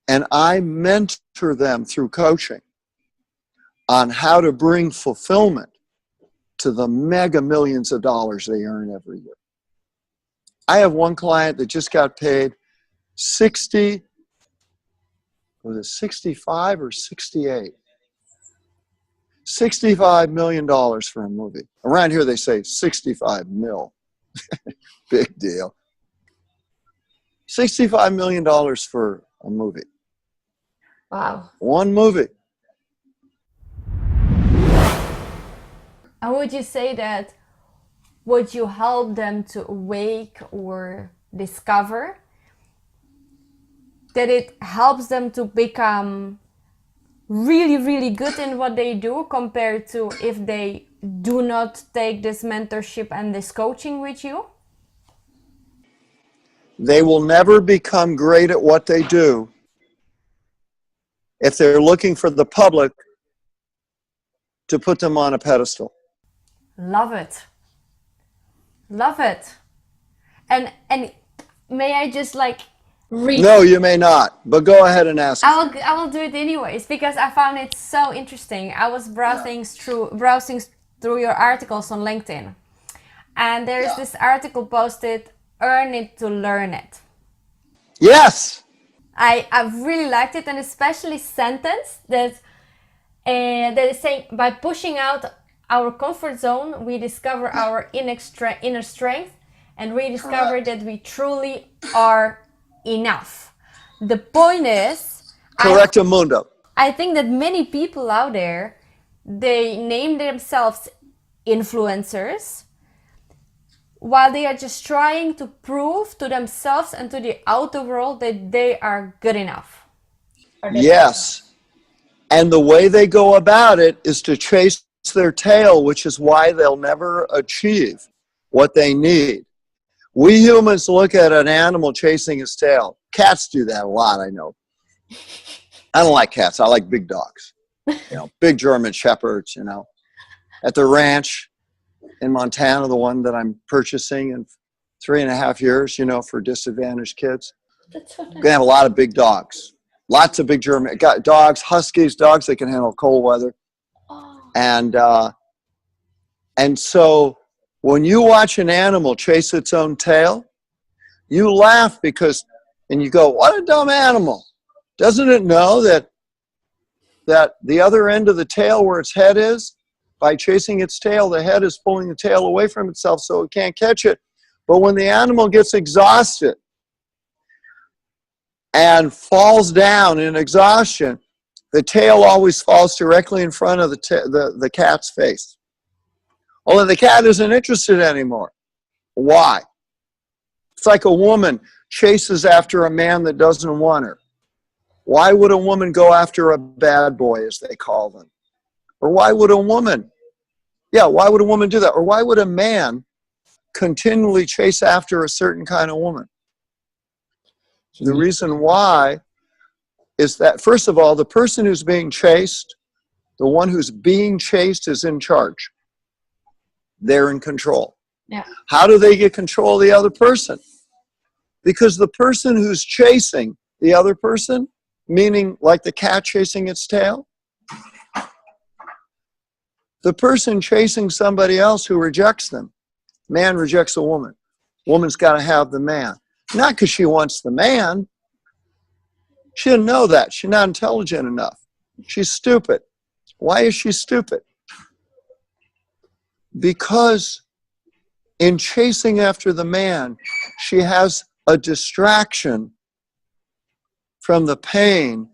And I mentor them through coaching on how to bring fulfillment to the mega millions of dollars they earn every year. I have one client that just got paid 65 or 68? $65 million for a movie. Around here they say 65 mil. Big deal. $65 million for a movie. Wow. One movie. And would you say that what you help them to awake or discover, that it helps them to become really, really good in what they do compared to if they do not take this mentorship and this coaching with you? They will never become great at what they do if they're looking for the public to put them on a pedestal. Love it. Love it. And may I just like... No, you may not, but go ahead and ask. I will do it anyways because I found it so interesting. I was browsing through your articles on LinkedIn, and there's this article posted, "Earn it to learn it." Yes. I really liked it, and especially sentence that is saying, by pushing out our comfort zone, we discover our inner strength and rediscover that we truly are enough. The point is, Correctamundo. I think that many people out there, they name themselves influencers while they are just trying to prove to themselves and to the outer world that they are good enough. Yes. And the way they go about it is to chase their tail, which is why they'll never achieve what they need. We humans look at an animal chasing his tail. Cats do that a lot, I know. I don't like cats. I like big dogs. Big German shepherds, At the ranch in Montana, the one that I'm purchasing in 3.5 years, for disadvantaged kids. That's so nice. We're going to have a lot of big dogs. Lots of big German dogs, huskies, dogs that can handle cold weather. Oh. And so when you watch an animal chase its own tail, you laugh and you go, what a dumb animal. Doesn't it know that the other end of the tail where its head is, by chasing its tail, the head is pulling the tail away from itself so it can't catch it. But when the animal gets exhausted and falls down in exhaustion, the tail always falls directly in front of the cat's face. Only the cat isn't interested anymore. Why? It's like a woman chases after a man that doesn't want her. Why would a woman go after a bad boy, as they call them? Or why would a woman do that? Or why would a man continually chase after a certain kind of woman? The reason why is that, first of all, the person who's being chased, the one who's being chased is in charge. They're in control. Yeah. How do they get control of the other person? Because the person who's chasing the other person, meaning like the cat chasing its tail, the person chasing somebody else who rejects them, man rejects a woman. Woman's got to have the man. Not because she wants the man. She didn't know that. She's not intelligent enough. She's stupid. Why is she stupid? Because in chasing after the man, she has a distraction from the pain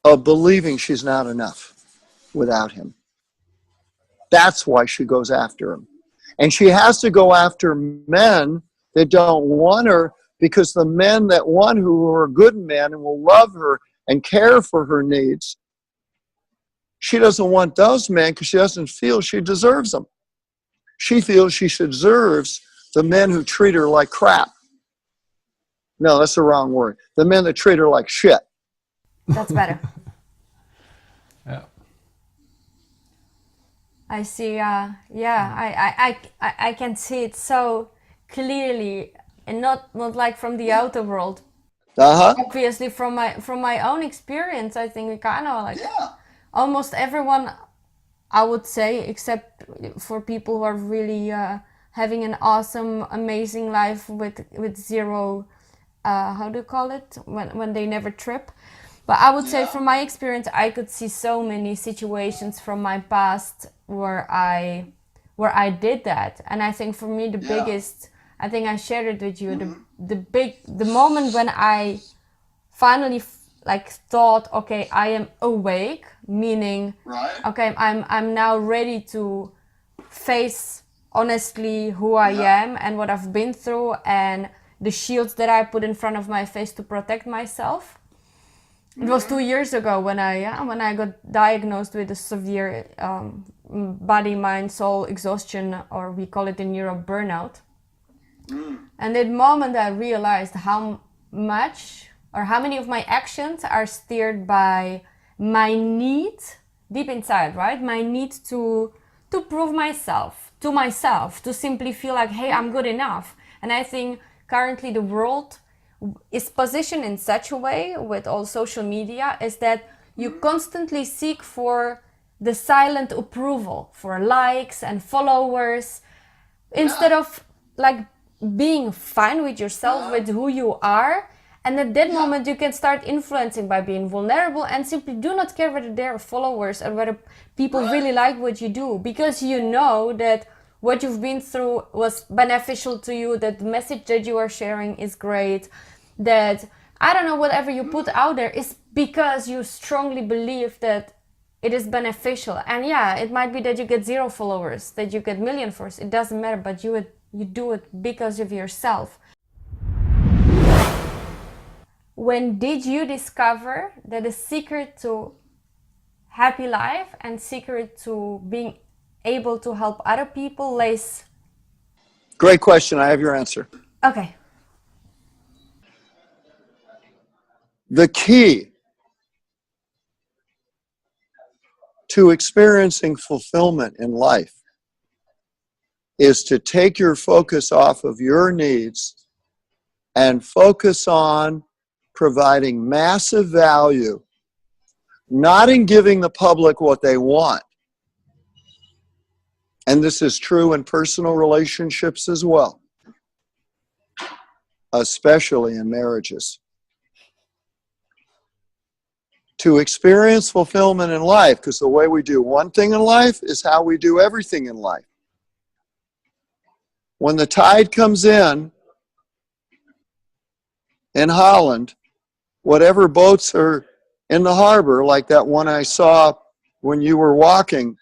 of believing she's not enough without him. That's why she goes after him. And she has to go after men that don't want her, because the men that want her, who are good men and will love her and care for her needs, she doesn't want those men because she doesn't feel she deserves them. She feels she deserves the men who treat her like crap. No, that's the wrong word. The men that treat her like shit. That's better. Yeah. I see. I can see it so clearly, and not like from the outer world. Obviously, from my own experience, I think kind of like almost everyone, I would say, except for people who are really having an awesome, amazing life with zero, how do you call it, when they never trip. But I would say from my experience, I could see so many situations from my past where I did that. And I think for me, the biggest, I think I shared it with you, the moment when I finally thought, okay, I am awake, meaning, okay, I'm now ready to face honestly who I am and what I've been through and the shields that I put in front of my face to protect myself. It was 2 years ago when I got diagnosed with a severe body, mind, soul exhaustion, or we call it in Europe burnout. And that moment I realized how much or how many of my actions are steered by my need deep inside, right? My need to prove myself to myself, to simply feel like, hey, I'm good enough. And I think currently the world is positioned in such a way with all social media is that you constantly seek for the silent approval, for likes and followers, instead of being fine with yourself, with who you are. And at that moment you can start influencing by being vulnerable and simply do not care whether they're followers or whether people really like what you do, because you know that what you've been through was beneficial to you, that the message that you are sharing is great, that, I don't know, whatever you put out there is because you strongly believe that it is beneficial. And yeah, it might be that you get 0 followers, that you get 1 million followers, it doesn't matter, but you do it because of yourself. When did you discover that the secret to happy life and secret to being able to help other people lays? Great question. I have your answer. Okay. The key to experiencing fulfillment in life is to take your focus off of your needs and focus on providing massive value, not in giving the public what they want. And this is true in personal relationships as well, especially in marriages. To experience fulfillment in life, because the way we do one thing in life is how we do everything in life. When the tide comes in Holland, whatever boats are in the harbor, like that one I saw when you were walking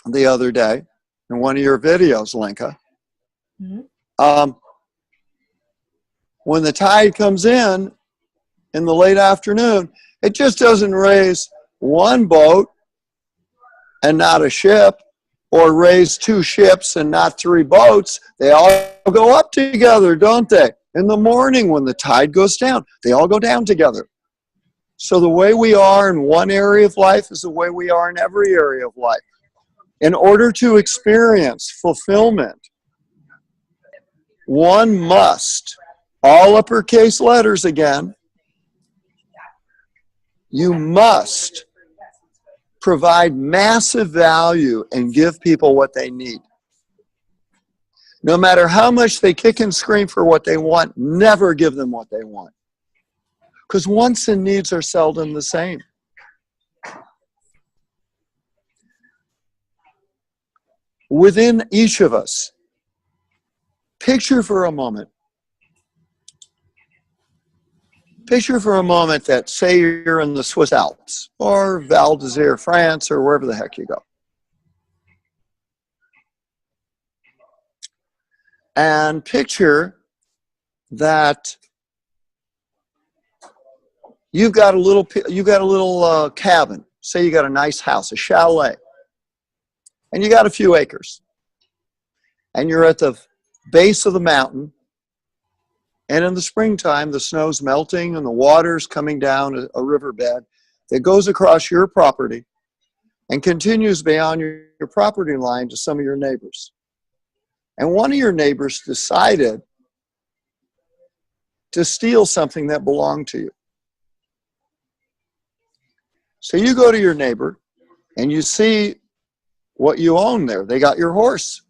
the other day in one of your videos, Linka. When the tide comes in the late afternoon, it just doesn't raise one boat and not a ship, or raise 2 ships and not 3 boats. They all go up together, don't they? In the morning when the tide goes down, they all go down together. So the way we are in one area of life is the way we are in every area of life. In order to experience fulfillment, one must, all uppercase letters again, you must provide massive value and give people what they need. No matter how much they kick and scream for what they want, never give them what they want. Because wants and needs are seldom the same. Within each of us, picture for a moment Picture for a moment that, say, you're in the Swiss Alps or Val d'Isere, France, or wherever the heck you go. And picture that you've got a little cabin. Say you got a nice house, a chalet, and you got a few acres. And you're at the base of the mountain. And in the springtime, the snow's melting and the water's coming down a riverbed that goes across your property and continues beyond your property line to some of your neighbors. And one of your neighbors decided to steal something that belonged to you. So you go to your neighbor and you see what you own there. They got your horse.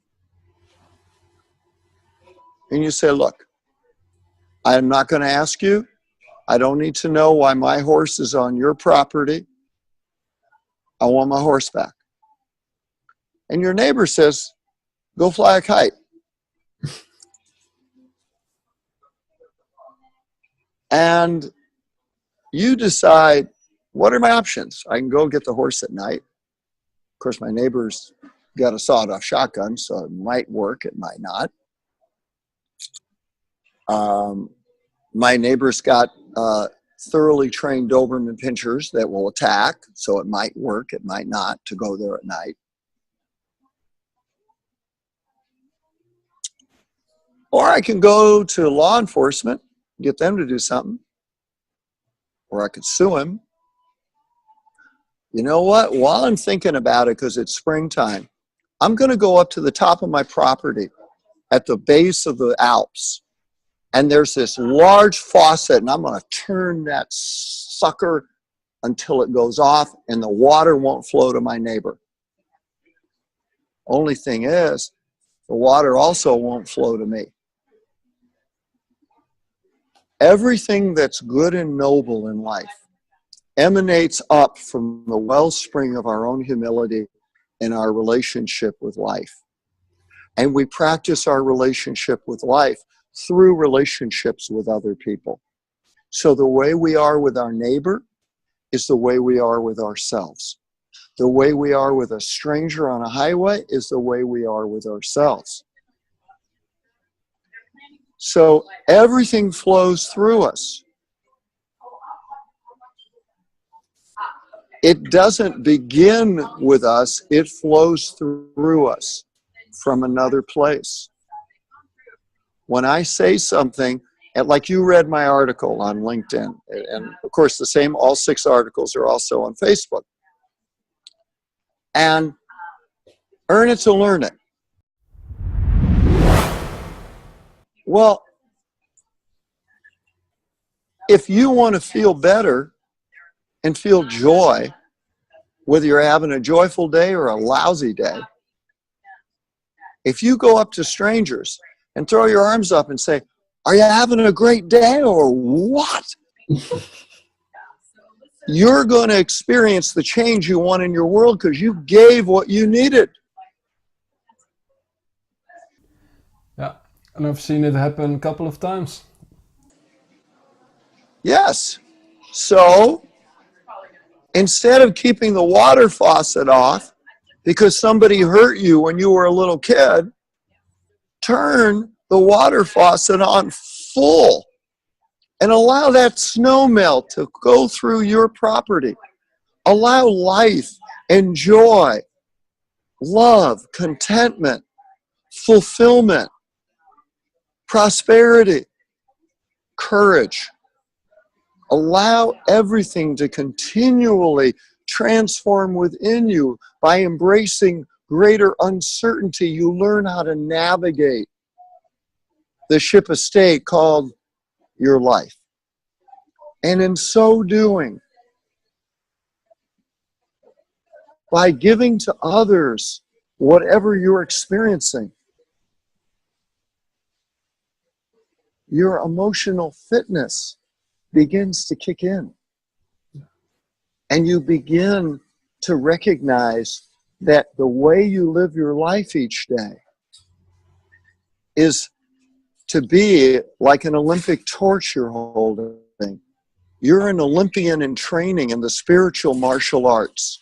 And you say, look, I'm not going to ask you. I don't need to know why my horse is on your property. I want my horse back. And your neighbor says, go fly a kite. And you decide, what are my options? I can go get the horse at night. Of course, my neighbor's got a sawed-off shotgun, so it might work, it might not. My neighbor's got thoroughly trained Doberman pinchers that will attack, so it might work, it might not, to go there at night. Or I can go to law enforcement, get them to do something. Or I could sue him. You know what? While I'm thinking about it, because it's springtime, I'm going to go up to the top of my property at the base of the Alps. And there's this large faucet, and I'm going to turn that sucker until it goes off, and the water won't flow to my neighbor. Only thing is, the water also won't flow to me. Everything that's good and noble in life emanates up from the wellspring of our own humility in our relationship with life. And we practice our relationship with life through relationships with other people. So the way we are with our neighbor is the way we are with ourselves. The way we are with a stranger on a highway is the way we are with ourselves. So everything flows through us. It doesn't begin with us, it flows through us from another place. When I say something, and like you read my article on LinkedIn, and of course all 6 articles are also on Facebook. And earn it to learn it. Well, if you want to feel better and feel joy, whether you're having a joyful day or a lousy day, if you go up to strangers and throw your arms up and say, are you having a great day or what? You're going to experience the change you want in your world because you gave what you needed. Yeah, and I've seen it happen a couple of times. Yes. So instead of keeping the water faucet off because somebody hurt you when you were a little kid, turn the water faucet on full and allow that snow melt to go through your property. Allow life and joy, love, contentment, fulfillment, prosperity, courage. Allow everything to continually transform within you. By embracing greater uncertainty, you learn how to navigate the ship of state called your life. And in so doing, by giving to others whatever you're experiencing, your emotional fitness begins to kick in. And you begin to recognize that the way you live your life each day is to be like an Olympic torch you're holding, You're an Olympian in training in the spiritual martial arts.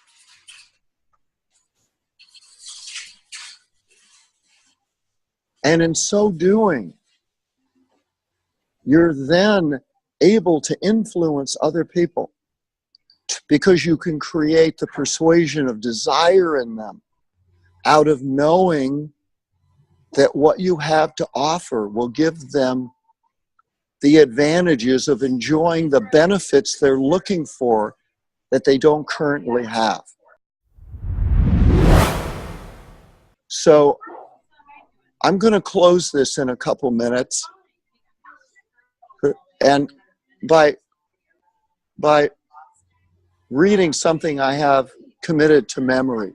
And in so doing, you're then able to influence other people because you can create the persuasion of desire in them out of knowing that what you have to offer will give them the advantages of enjoying the benefits they're looking for that they don't currently have. So I'm going to close this in a couple minutes. And by reading something I have committed to memory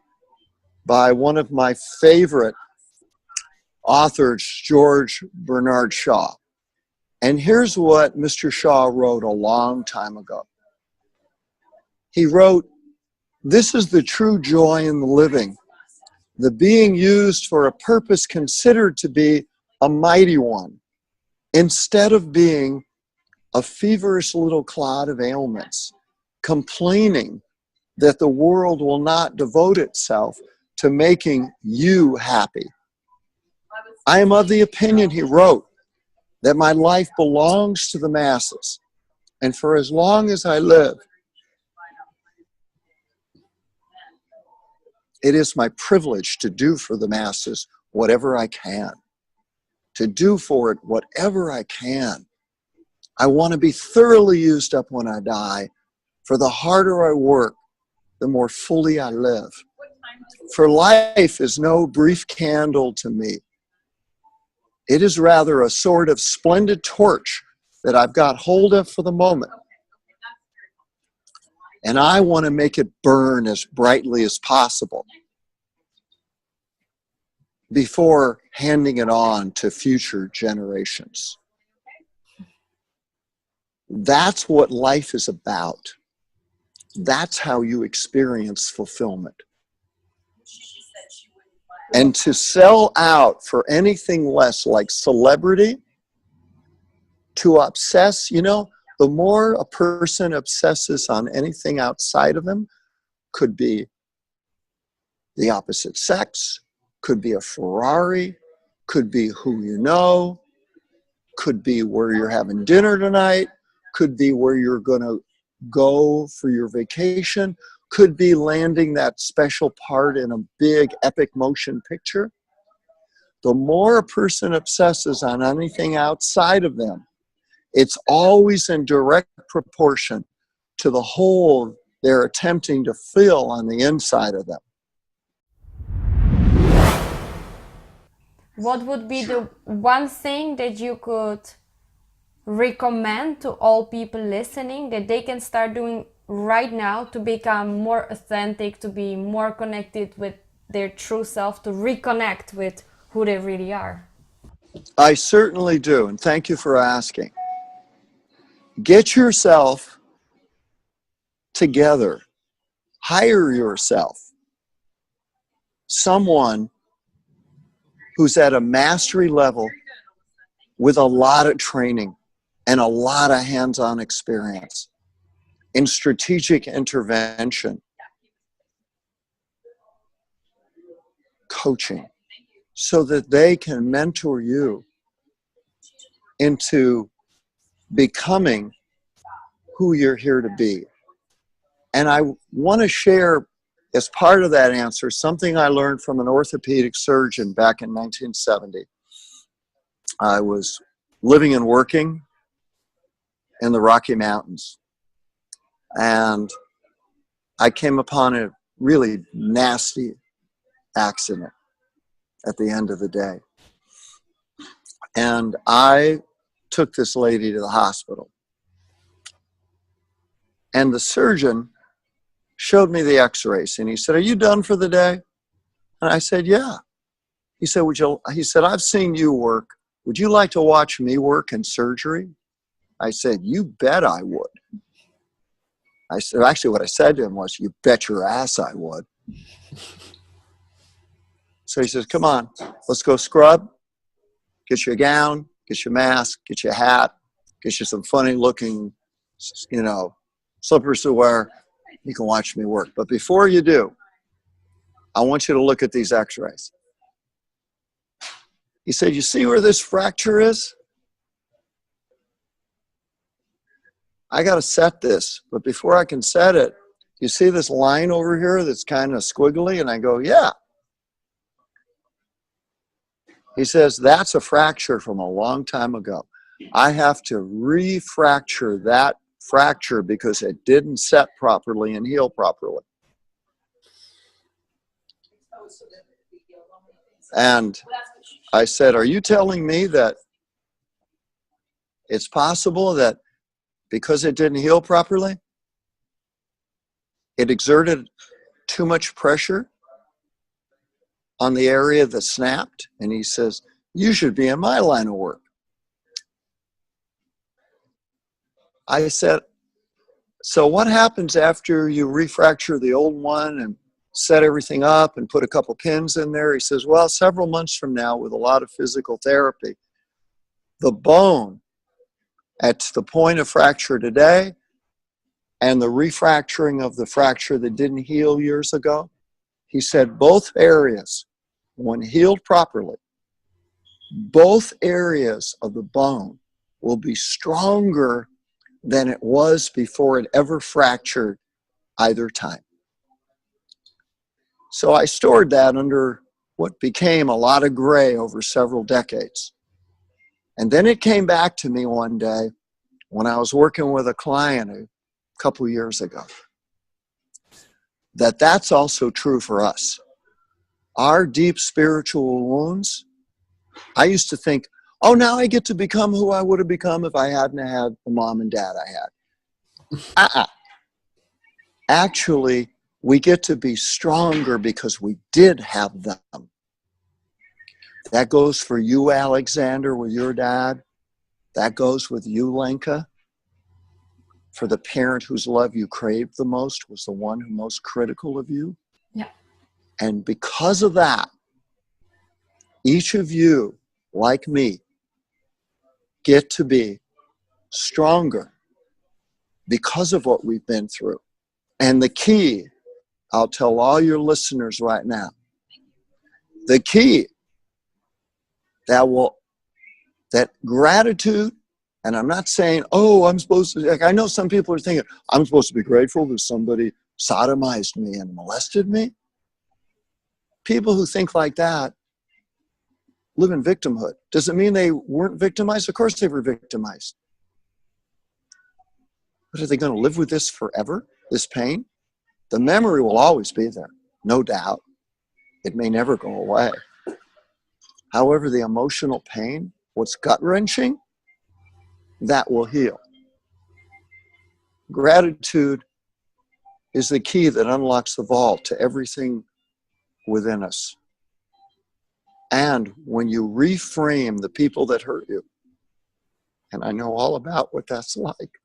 by one of my favorite authors, George Bernard Shaw. And here's what Mr. Shaw wrote a long time ago. He wrote, "This is the true joy in the living, the being used for a purpose considered to be a mighty one, instead of being a feverish little clod of ailments, complaining that the world will not devote itself to making you happy. I am of the opinion," he wrote, "that my life belongs to the masses, and for as long as I live, it is my privilege to do for the masses whatever I can, to do for it whatever I can. I want to be thoroughly used up when I die, for the harder I work, the more fully I live. For life is no brief candle to me. It is rather a sort of splendid torch that I've got hold of for the moment. And I want to make it burn as brightly as possible before handing it on to future generations." That's what life is about. That's how you experience fulfillment. And to sell out for anything less like celebrity, to obsess, the more a person obsesses on anything outside of them, could be the opposite sex, could be a Ferrari, could be who you know, could be where you're having dinner tonight, could be where you're going to go for your vacation, could be landing that special part in a big epic motion picture. The more a person obsesses on anything outside of them, it's always in direct proportion to the hole they're attempting to fill on the inside of them. What would be the one thing that you could recommend to all people listening that they can start doing right now to become more authentic, to be more connected with their true self, to reconnect with who they really are? I certainly do, and thank you for asking. Get yourself together. Hire yourself someone who's at a mastery level with a lot of training and a lot of hands-on experience in strategic intervention, coaching, so that they can mentor you into becoming who you're here to be. And I want to share, as part of that answer, something I learned from an orthopedic surgeon back in 1970. I was living and working in the Rocky Mountains, and I came upon a really nasty accident at the end of the day. And I took this lady to the hospital. And the surgeon showed me the x-rays, and he said, "Are you done for the day?" And I said, "Yeah." He said, he said, "I've seen you work. Would you like to watch me work in surgery?" I said, "You bet I would." I said, actually what I said to him was, "You bet your ass I would." So he says, "Come on, let's go scrub. Get you a gown, get your mask, get your hat, get you some funny looking you know, slippers to wear. You can watch me work. But before you do, I want you to look at these x-rays. He said, you see where this fracture is? I got to set this, but before I can set it, you see this line over here that's kind of squiggly? And I go, yeah. He says, that's a fracture from a long time ago. I have to refracture that fracture because it didn't set properly and heal properly. And I said, are you telling me that it's possible that because it didn't heal properly, it exerted too much pressure on the area that snapped? And he says, you should be in my line of work. I said, so what happens after you refracture the old one and set everything up and put a couple pins in there? He says, well, several months from now, with a lot of physical therapy, the bone at the point of fracture today and the refracturing of the fracture that didn't heal years ago, he said both areas, when healed properly, both areas of the bone will be stronger than it was before it ever fractured either time. So I stored that under what became a lot of gray over several decades. And then it came back to me one day when I was working with a client a couple years ago, that that's also true for us. Our deep spiritual wounds, I used to think, oh, now I get to become who I would have become if I hadn't had the mom and dad I had. Actually, we get to be stronger because we did have them. That goes for you, Alexander, with your dad. That goes with you, Lenka. For the parent whose love you craved the most was the one who most critical of you. Yeah. And because of that, each of you, like me, get to be stronger because of what we've been through. And the key, I'll tell all your listeners right now, the key that gratitude, and I'm not saying, oh, I'm supposed to, like I know some people are thinking, I'm supposed to be grateful that somebody sodomized me and molested me. People who think like that live in victimhood. Does it mean they weren't victimized? Of course they were victimized. But are they going to live with this forever, this pain? The memory will always be there, no doubt. It may never go away. However, the emotional pain, what's gut-wrenching, that will heal. Gratitude is the key that unlocks the vault to everything within us. And when you reframe the people that hurt you, and I know all about what that's like,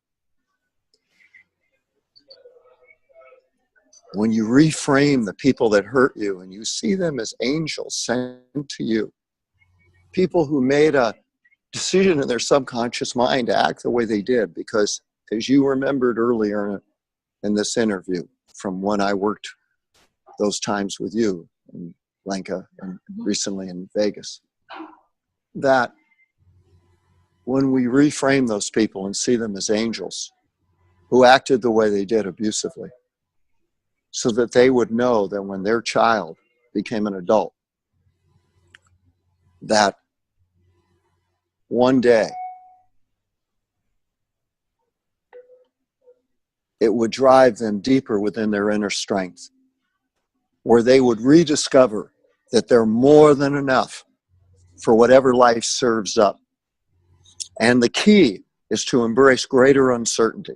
when you reframe the people that hurt you and you see them as angels sent to you, people who made a decision in their subconscious mind to act the way they did, because as you remembered earlier in this interview from when I worked those times with you in Lenka and recently in Vegas, that when we reframe those people and see them as angels who acted the way they did abusively, so that they would know that when their child became an adult, that one day it would drive them deeper within their inner strength, where they would rediscover that they're more than enough for whatever life serves up. And the key is to embrace greater uncertainty.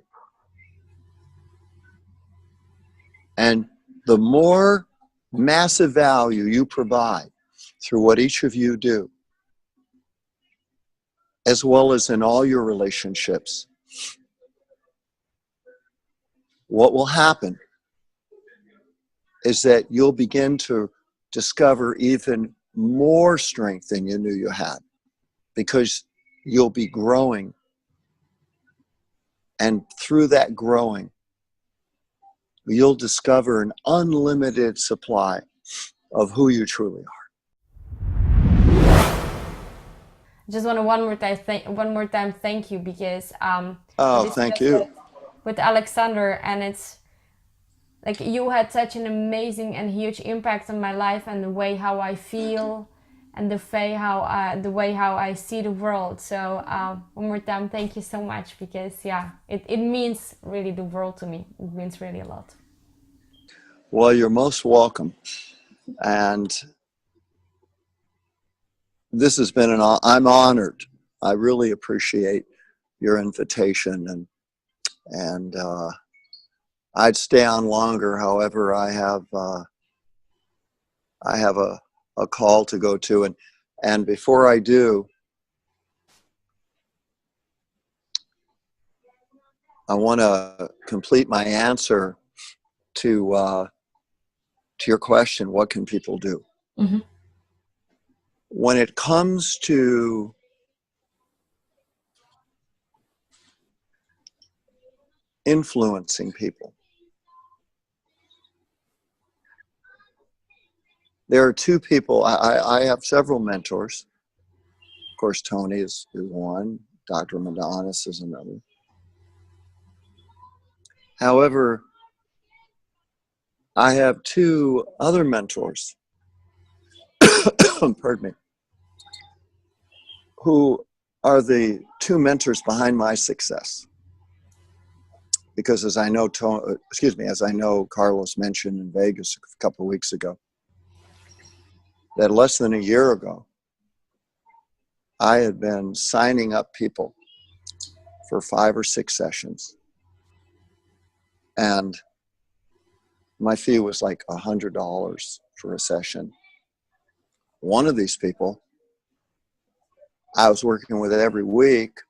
And the more massive value you provide through what each of you do, as well as in all your relationships, what will happen is that you'll begin to discover even more strength than you knew you had, because you'll be growing And through that growing, you'll discover an unlimited supply of who you truly are. Just want to one more time thank you, because Thank you. with Alexander, and it's like you had such an amazing and huge impact on my life and the way how I feel and the way how I see the world. So one more time, thank you so much, because it means really the world to me. It means really a lot. Well, you're most welcome. And this has been I'm honored. I really appreciate your invitation, and I'd stay on longer. However, I have a call to go to, and before I do, I want to complete my answer to your question. What can people do? Mm-hmm. When it comes to influencing people, there are two people. I have several mentors. Of course, Tony is one. Dr. Madonis is another. However, I have two other mentors, pardon me, who are the two mentors behind my success. Because as I know Carlos mentioned in Vegas a couple of weeks ago, that less than a year ago, I had been signing up people for 5 or 6 sessions. And my fee was like $100 for a session. One of these people I was working with every week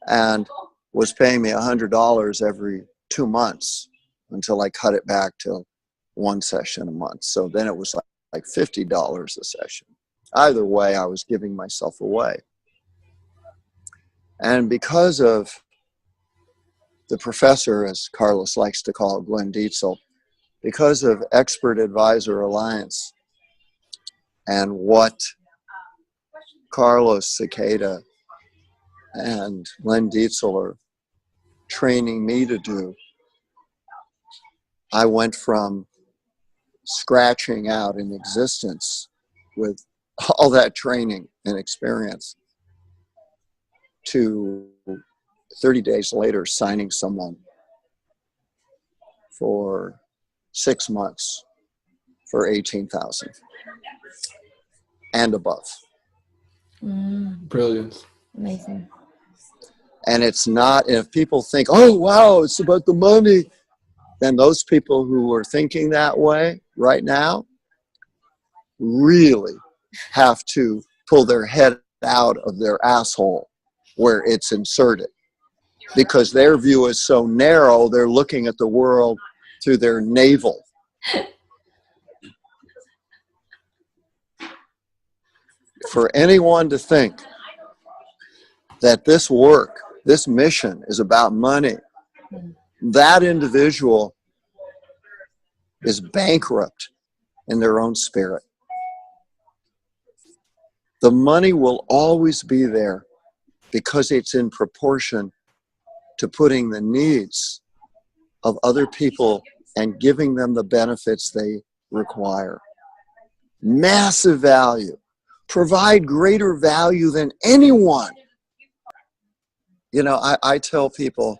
and was paying me $100 every 2 months until I cut it back to 1 session a month. So then it was like $50 a session. Either way, I was giving myself away. And because of the professor, as Carlos likes to call it, Glenn Dietzel, because of Expert Advisor Alliance and what Carlos Cicada and Glenn Dietzel are training me to do, I went from scratching out in existence with all that training and experience to 30 days later signing someone for 6 months for $18,000 and above. Brilliant. Amazing. And it's not, if people think, oh, wow, it's about the money, then those people who are thinking that way right now really have to pull their head out of their asshole where it's inserted, because their view is so narrow, they're looking at the world through their navel. For anyone to think that this work, this mission is about money, that individual is bankrupt in their own spirit. The money will always be there because it's in proportion to putting the needs of other people and giving them the benefits they require. Massive value. Provide greater value than anyone. You know, I tell people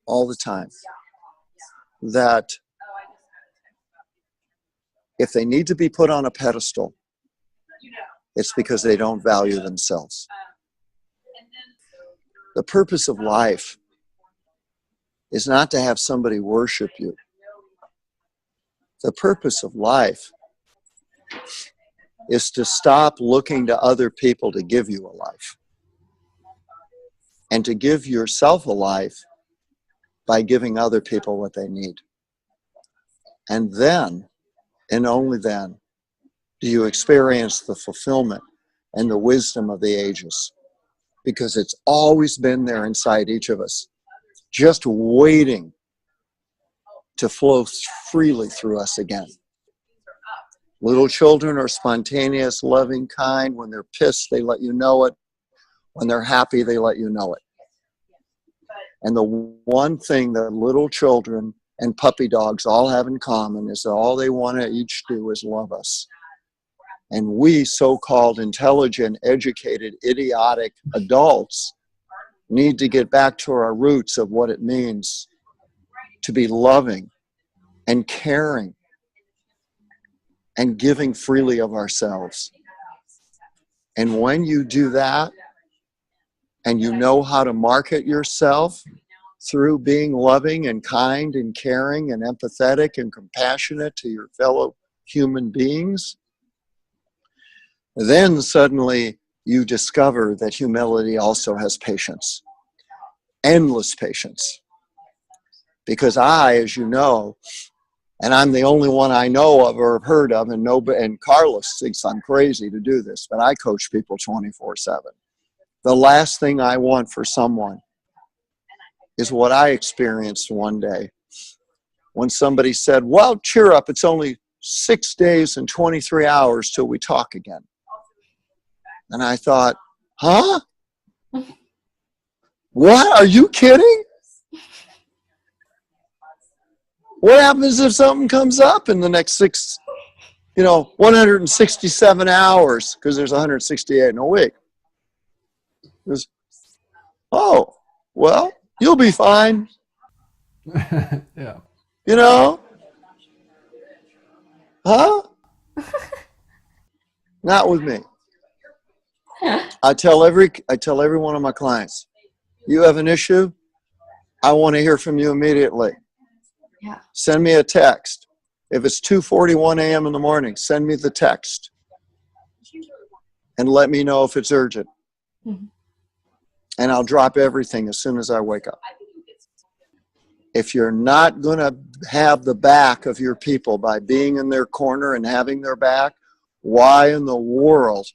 all the time that if they need to be put on a pedestal, it's because they don't value themselves. The purpose of life is not to have somebody worship you. The purpose of life is to stop looking to other people to give you a life, and to give yourself a life by giving other people what they need. And then, and only then, do you experience the fulfillment and the wisdom of the ages. because it's always been there inside each of us, just waiting to flow freely through us again. Little children are spontaneous, loving, kind. When they're pissed, they let you know it. When they're happy, they let you know it. And the one thing that little children and puppy dogs all have in common is that all they want to each do is love us. And we so-called intelligent, educated, idiotic adults need to get back to our roots of what it means to be loving and caring and giving freely of ourselves. And when you do that, and you know how to market yourself through being loving and kind and caring and empathetic and compassionate to your fellow human beings, then suddenly you discover that humility also has patience, endless patience. Because I, as you know, and I'm the only one I know of or have heard of, and Carlos thinks I'm crazy to do this, but I coach people 24/7. The last thing I want for someone is what I experienced one day when somebody said, well, cheer up, it's only 6 days and 23 hours till we talk again. And I thought, huh? What? Are you kidding? What happens if something comes up in the next 167 hours, because there's 168 in a week? Oh, well, you'll be fine. Yeah. You know? Huh? Not with me. I tell every one of my clients, you have an issue, I want to hear from you immediately. Yeah. Send me a text. If it's 2:41 a.m. in the morning, send me the text. And let me know if it's urgent. Mm-hmm. And I'll drop everything as soon as I wake up. If you're not going to have the back of your people by being in their corner and having their back, why in the world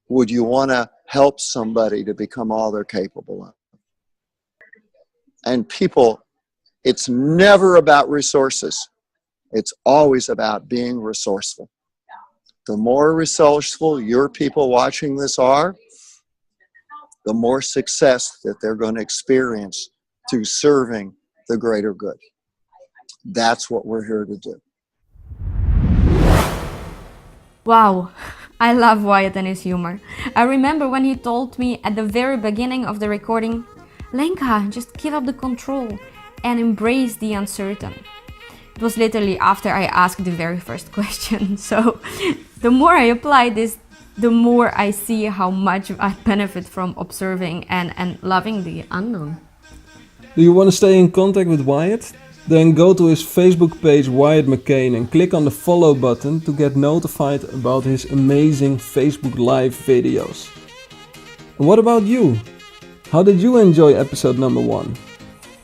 would you want to help somebody to become all they're capable of? And people, it's never about resources. It's always about being resourceful. The more resourceful your people watching this are, the more success that they're going to experience through serving the greater good. That's what we're here to do. Wow, I love Wyatt and his humor. I remember when he told me at the very beginning of the recording, Lenka, just give up the control and embrace the uncertain. It was literally after I asked the very first question. So the more I apply this, the more I see how much I benefit from observing and loving the unknown. Do you want to stay in contact with Wyatt? Then go to his Facebook page Wyatt McCain and click on the follow button to get notified about his amazing Facebook Live videos. And what about you? How did you enjoy episode number 1?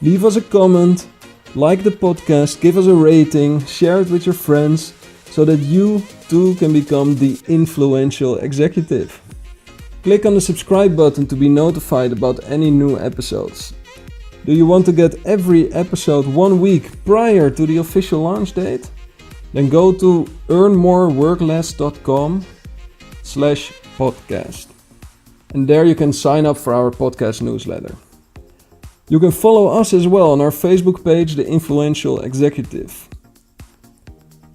Leave us a comment, like the podcast, give us a rating, share it with your friends so that you too can become the influential executive. Click on the subscribe button to be notified about any new episodes. Do you want to get every episode 1 week prior to the official launch date? Then go to earnmoreworkless.com/podcast. And there you can sign up for our podcast newsletter. You can follow us as well on our Facebook page, The Influential Executive.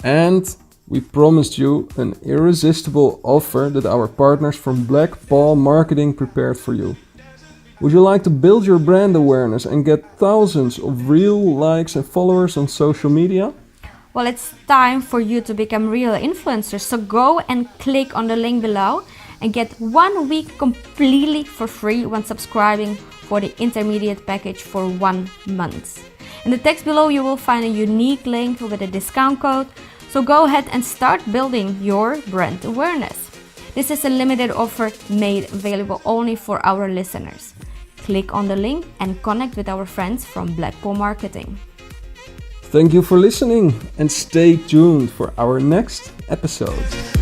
And we promised you an irresistible offer that our partners from Black Paw Marketing prepared for you. Would you like to build your brand awareness and get thousands of real likes and followers on social media? Well, it's time for you to become real influencers. So go and click on the link below and get 1 week completely for free when subscribing for the intermediate package for 1 month. In the text below you will find a unique link with a discount code. So go ahead and start building your brand awareness. This is a limited offer made available only for our listeners. Click on the link and connect with our friends from Black Paw Marketing. Thank you for listening and stay tuned for our next episode.